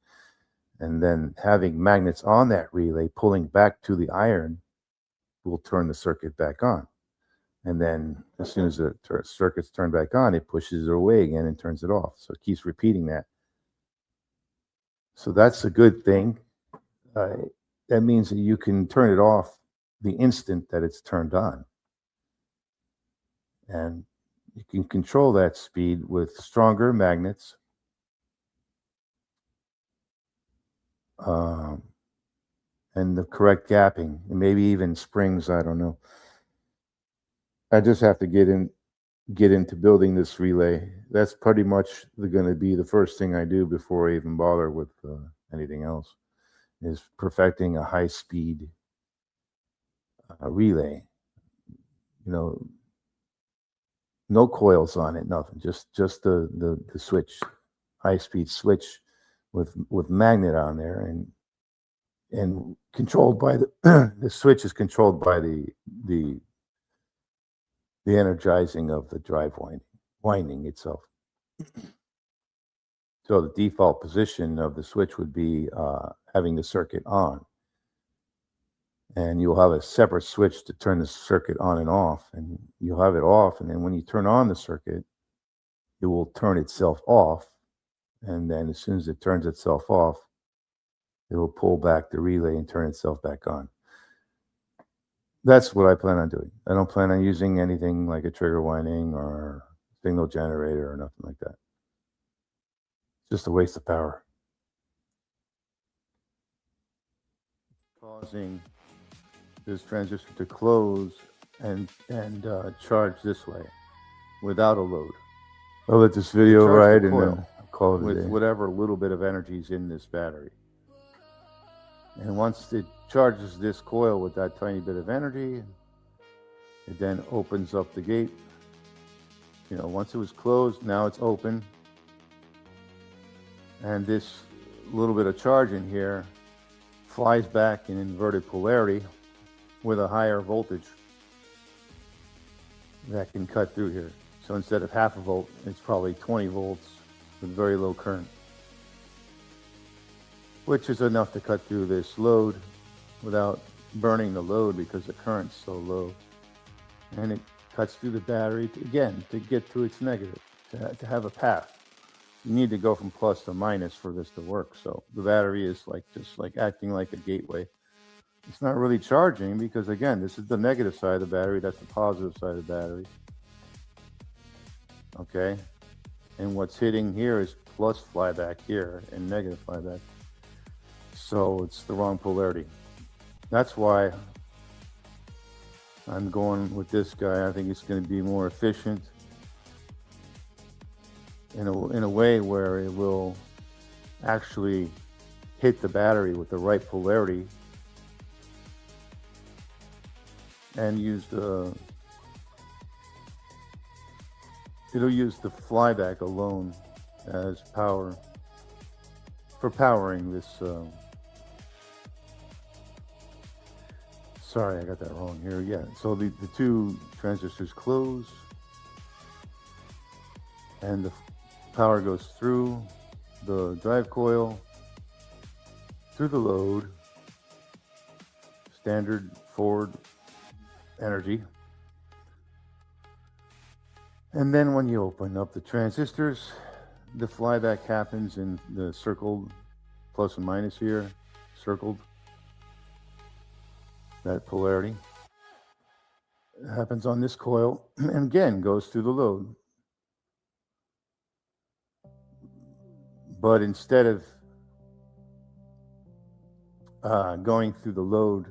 And then having magnets on that relay pulling back to the iron will turn the circuit back on. And then as soon as the circuit's turned back on, it pushes it away again and turns it off. So it keeps repeating that. So that's a good thing. That means that you can turn it off the instant that it's turned on. And you can control that speed with stronger magnets. And the correct gapping, and maybe even springs, I don't know. I just have to get into building this relay. That's pretty much going to be the first thing I do before I even bother with anything else, is perfecting a high-speed relay. You know, no coils on it, nothing. Just the switch, high-speed switch with magnet on there, and controlled by the switch is controlled by the energizing of the drive winding itself. So the default position of the switch would be having the circuit on. And you'll have a separate switch to turn the circuit on and off. And you'll have it off. And then when you turn on the circuit, it will turn itself off. And then as soon as it turns itself off, it will pull back the relay and turn itself back on. That's what I plan on doing. I don't plan on using anything like a trigger winding or signal generator or nothing like that. Just a waste of power. Causing this transistor to close and charge this way without a load. I'll let this video ride and then I'll call it with whatever little bit of energy is in this battery. And once it charges this coil with that tiny bit of energy, it then opens up the gate. You know, once it was closed, now it's open. And this little bit of charge in here flies back in inverted polarity with a higher voltage that can cut through here. So instead of half a volt, it's probably 20 volts with very low current, which is enough to cut through this load without burning the load because the current's so low. And it cuts through the battery to get to its negative, to have a path. You need to go from plus to minus for this to work. So the battery is just like acting like a gateway. It's not really charging because, again, this is the negative side of the battery. That's the positive side of the battery. Okay. And what's hitting here is plus flyback here and negative flyback. So it's the wrong polarity. That's why I'm going with this guy. I think it's going to be more efficient in a way where it will actually hit the battery with the right polarity and it'll use the flyback alone as power for powering this. Sorry, I got that wrong here. Yeah, so the two transistors close and the power goes through the drive coil, through the load, standard forward energy. And then when you open up the transistors, the flyback happens in the circled plus and minus here, circled. That polarity happens on this coil and again goes through the load. But instead of going through the load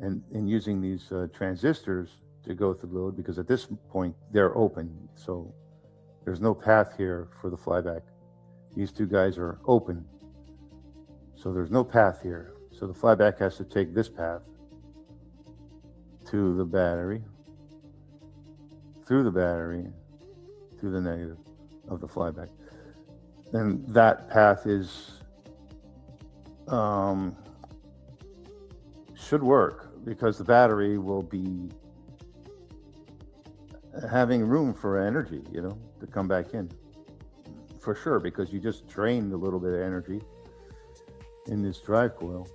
and using these transistors to go through the load, because at this point they're open. So there's no path here for the flyback. These two guys are open. So there's no path here. So the flyback has to take this path to the battery, through the battery, to the negative of the flyback. And that path is, should work, because the battery will be having room for energy, to come back in. For sure, because you just drained a little bit of energy in this drive coil.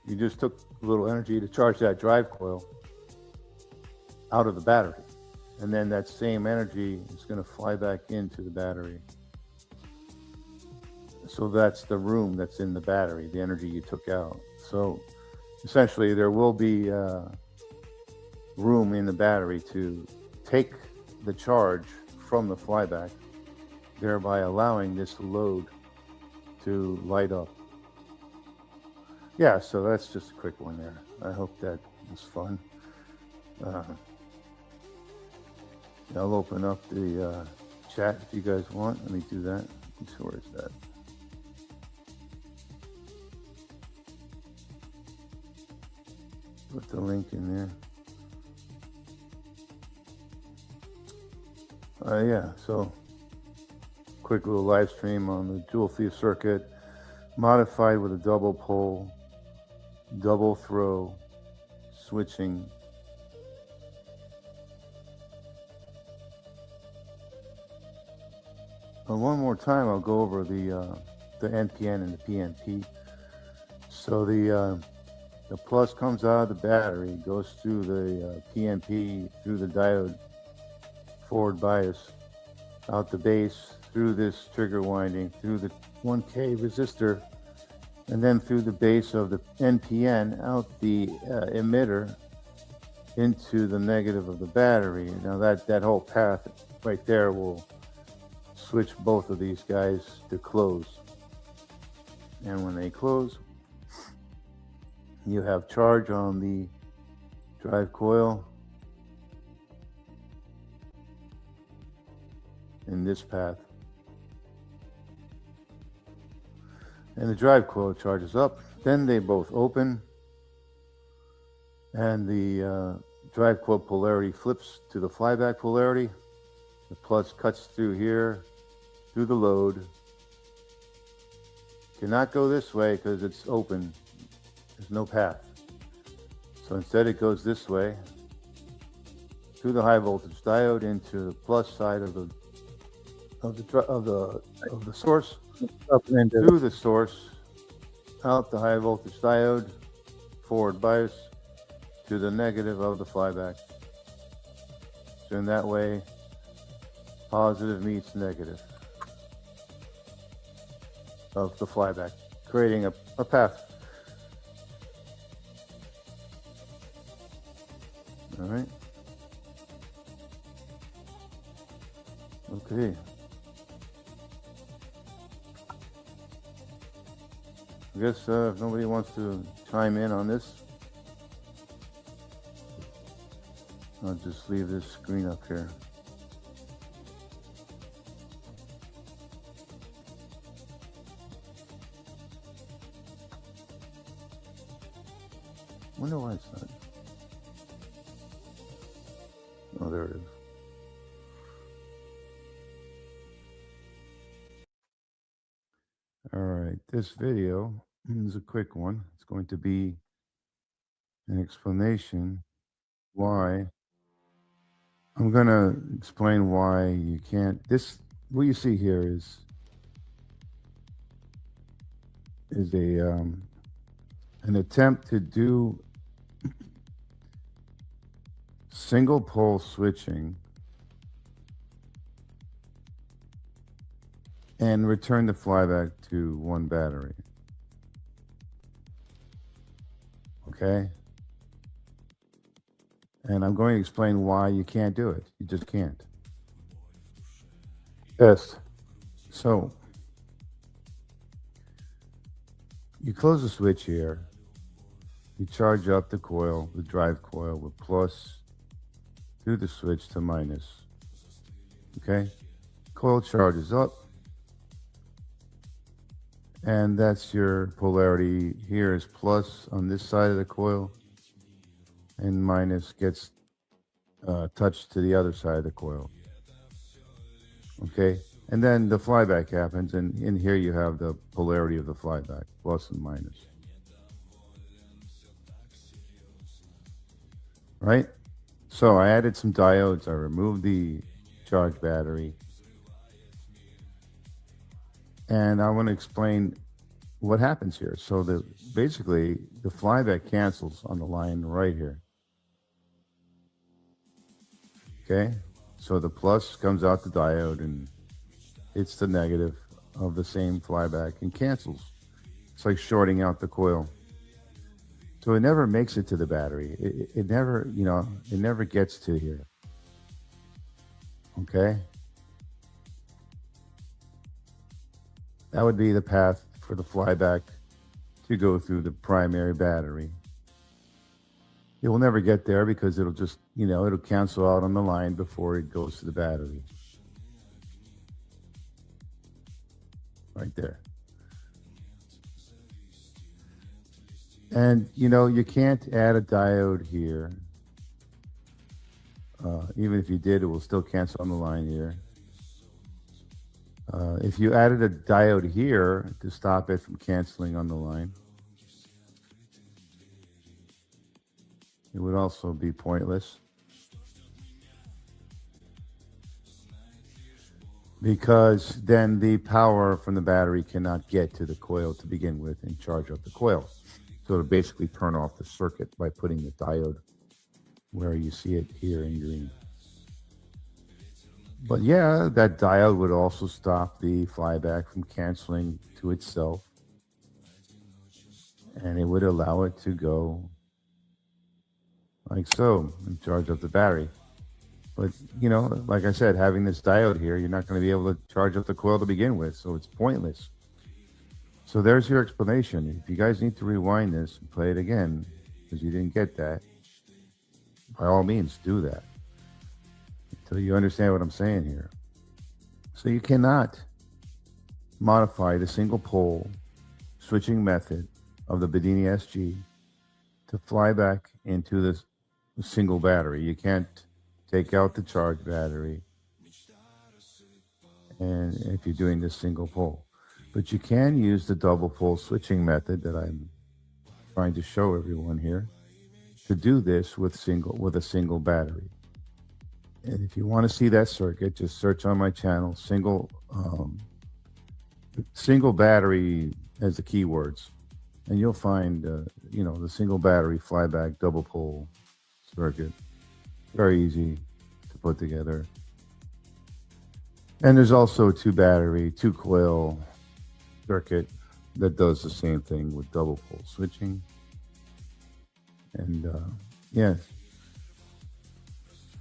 You just took a little energy to charge that drive coil out of the battery. And then that same energy is going to fly back into the battery. So that's the room that's in the battery, the energy you took out. So essentially there will be room in the battery to take the charge from the flyback, thereby allowing this load to light up. Yeah, so that's just a quick one there. I hope that was fun. I'll open up the chat if you guys want. Let me do that. Where is that? Put the link in there. Yeah, so quick little live stream on the dual field circuit, modified with a double pole, double throw, switching. One more time, I'll go over the NPN and the PNP. So the plus comes out of the battery, goes through the PNP, through the diode, forward bias, out the base, through this trigger winding, through the 1K resistor, and then through the base of the NPN, out the emitter, into the negative of the battery. Now that whole path right there will switch both of these guys to close. And when they close, you have charge on the drive coil in this path. And the drive coil charges up. Then they both open. And the drive coil polarity flips to the flyback polarity. The plus cuts through here, through the load. Cannot go this way because it's open. There's no path. So instead it goes this way, through the high voltage diode into the plus side of the source, Up and into through the source, out the high voltage diode, forward bias to the negative of the flyback. So in that way, positive meets negative of the flyback, creating a path. All right. Okay. I guess if nobody wants to chime in on this, I'll just leave this screen up here. Wonder why it's not. Oh, there it is. All right, this video is a quick one. It's going to be an explanation why. I'm going to explain why you can't. What you see here is an attempt to do single pole switching and return the flyback to one battery. Okay? And I'm going to explain why you can't do it. You just can't. Test. So you close the switch here. You charge up the coil, the drive coil, with plus through the switch to minus. Okay? Coil charges up. And that's your polarity. Here is plus on this side of the coil, and minus gets touched to the other side of the coil. Okay? And then the flyback happens, and in here you have the polarity of the flyback, plus and minus. Right? So I added some diodes. I removed the charge battery. And I want to explain what happens here. So basically the flyback cancels on the line right here. Okay? So the plus comes out the diode and hits the negative of the same flyback and cancels. It's like shorting out the coil. So it never makes it to the battery. It never, it never gets to here. Okay? That would be the path for the flyback to go through the primary battery. It will never get there because it'll just, it'll cancel out on the line before it goes to the battery. Right there. And, you can't add a diode here. Even if you did, it will still cancel on the line here. If you added a diode here to stop it from canceling on the line, it would also be pointless. Because then the power from the battery cannot get to the coil to begin with and charge up the coil. So to basically turn off the circuit by putting the diode where you see it here in green. But yeah, that diode would also stop the flyback from canceling to itself. And it would allow it to go like so and charge up the battery. But, like I said, having this diode here, you're not going to be able to charge up the coil to begin with. So it's pointless. So there's your explanation. If you guys need to rewind this and play it again because you didn't get that, by all means, do that. So you understand what I'm saying here. So you cannot modify the single pole switching method of the Bedini SG to fly back into the single battery. You can't take out the charge battery and if you're doing this single pole. But you can use the double pole switching method that I'm trying to show everyone here to do this with a single battery. And if you want to see that circuit, just search on my channel, single battery as the keywords, and you'll find, the single battery flyback double pole circuit. Very easy to put together. And there's also a two coil circuit that does the same thing with double pole switching. And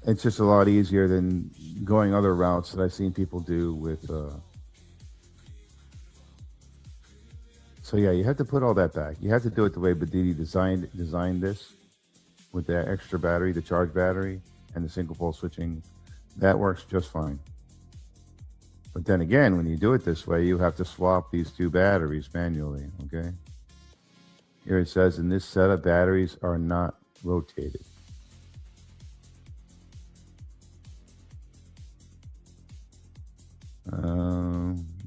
it's just a lot easier than going other routes that I've seen people do with. So yeah, you have to put all that back. You have to do it the way Bedini designed this, with the extra battery, the charge battery, and the single pole switching. That works just fine. But then again, when you do it this way, you have to swap these two batteries manually. Okay. Here it says, in this setup, batteries are not rotated.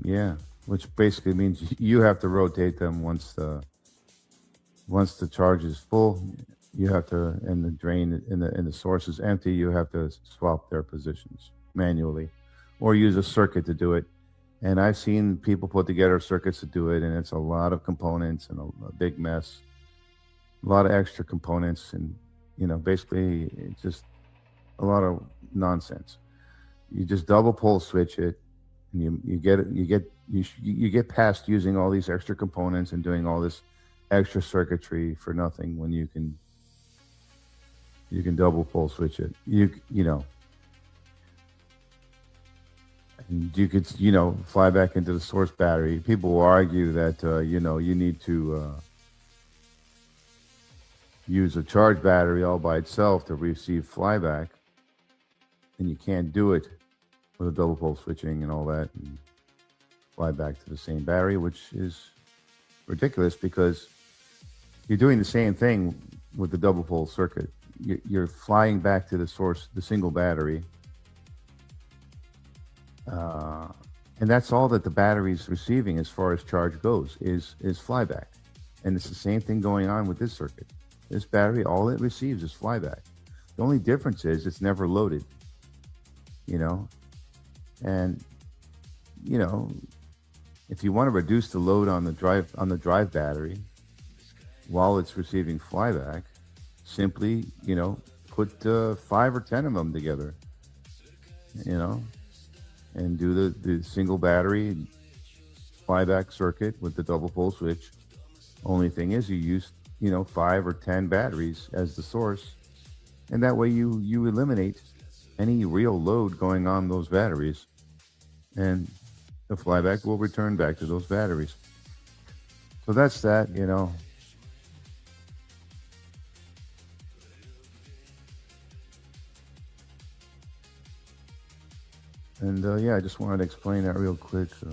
Yeah, which basically means you have to rotate them once the charge is full. You have to, and the drain and the source is empty. You have to swap their positions manually, or use a circuit to do it. And I've seen people put together circuits to do it, and it's a lot of components and a big mess, a lot of extra components, and basically it's just a lot of nonsense. You just double pole switch it. You get past using all these extra components and doing all this extra circuitry for nothing when you can double pole switch it. And you could, fly back into the source battery. People will argue that, you need to use a charge battery all by itself to receive flyback. And you can't do it with a double pole switching and all that and fly back to the same battery, which is ridiculous because you're doing the same thing with the double pole circuit. You're flying back to the source, the single battery. And that's all that the battery's receiving as far as charge goes is flyback. And it's the same thing going on with this circuit. This battery, all it receives is flyback. The only difference is it's never loaded, and, if you want to reduce the load on the drive battery while it's receiving flyback, simply, put 5 or 10 of them together, and do the single battery flyback circuit with the double pole switch. Only thing is you use, 5 or 10 batteries as the source. And that way you eliminate any real load going on those batteries. And the flyback will return back to those batteries. So that's that, And I just wanted to explain that real quick. So.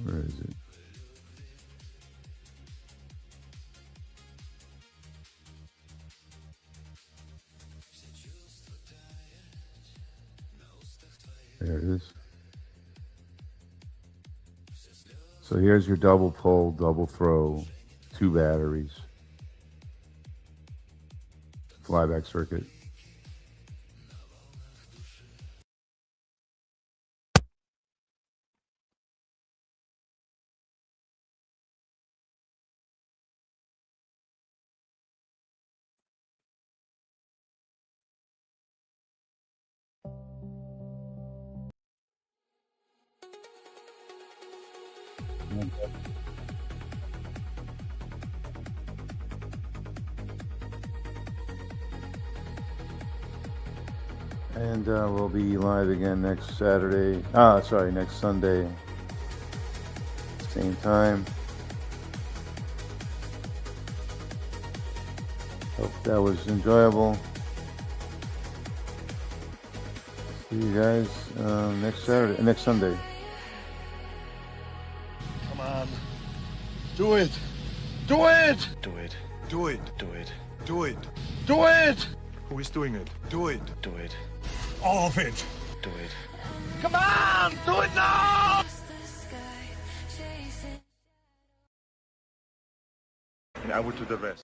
Where is it? There it is. So here's your double pole, double throw, 2 batteries, flyback circuit. And we'll be live again next Saturday. Next Sunday. Same time. Hope that was enjoyable. See you guys next Sunday. Come on. Do it. Do it. Do it. Do it. Do it. Do it. Do it. Who is doing it? Do it. Do it. All of it. Do it. Come on. Do it now. The sky, chasing. And I would do the rest.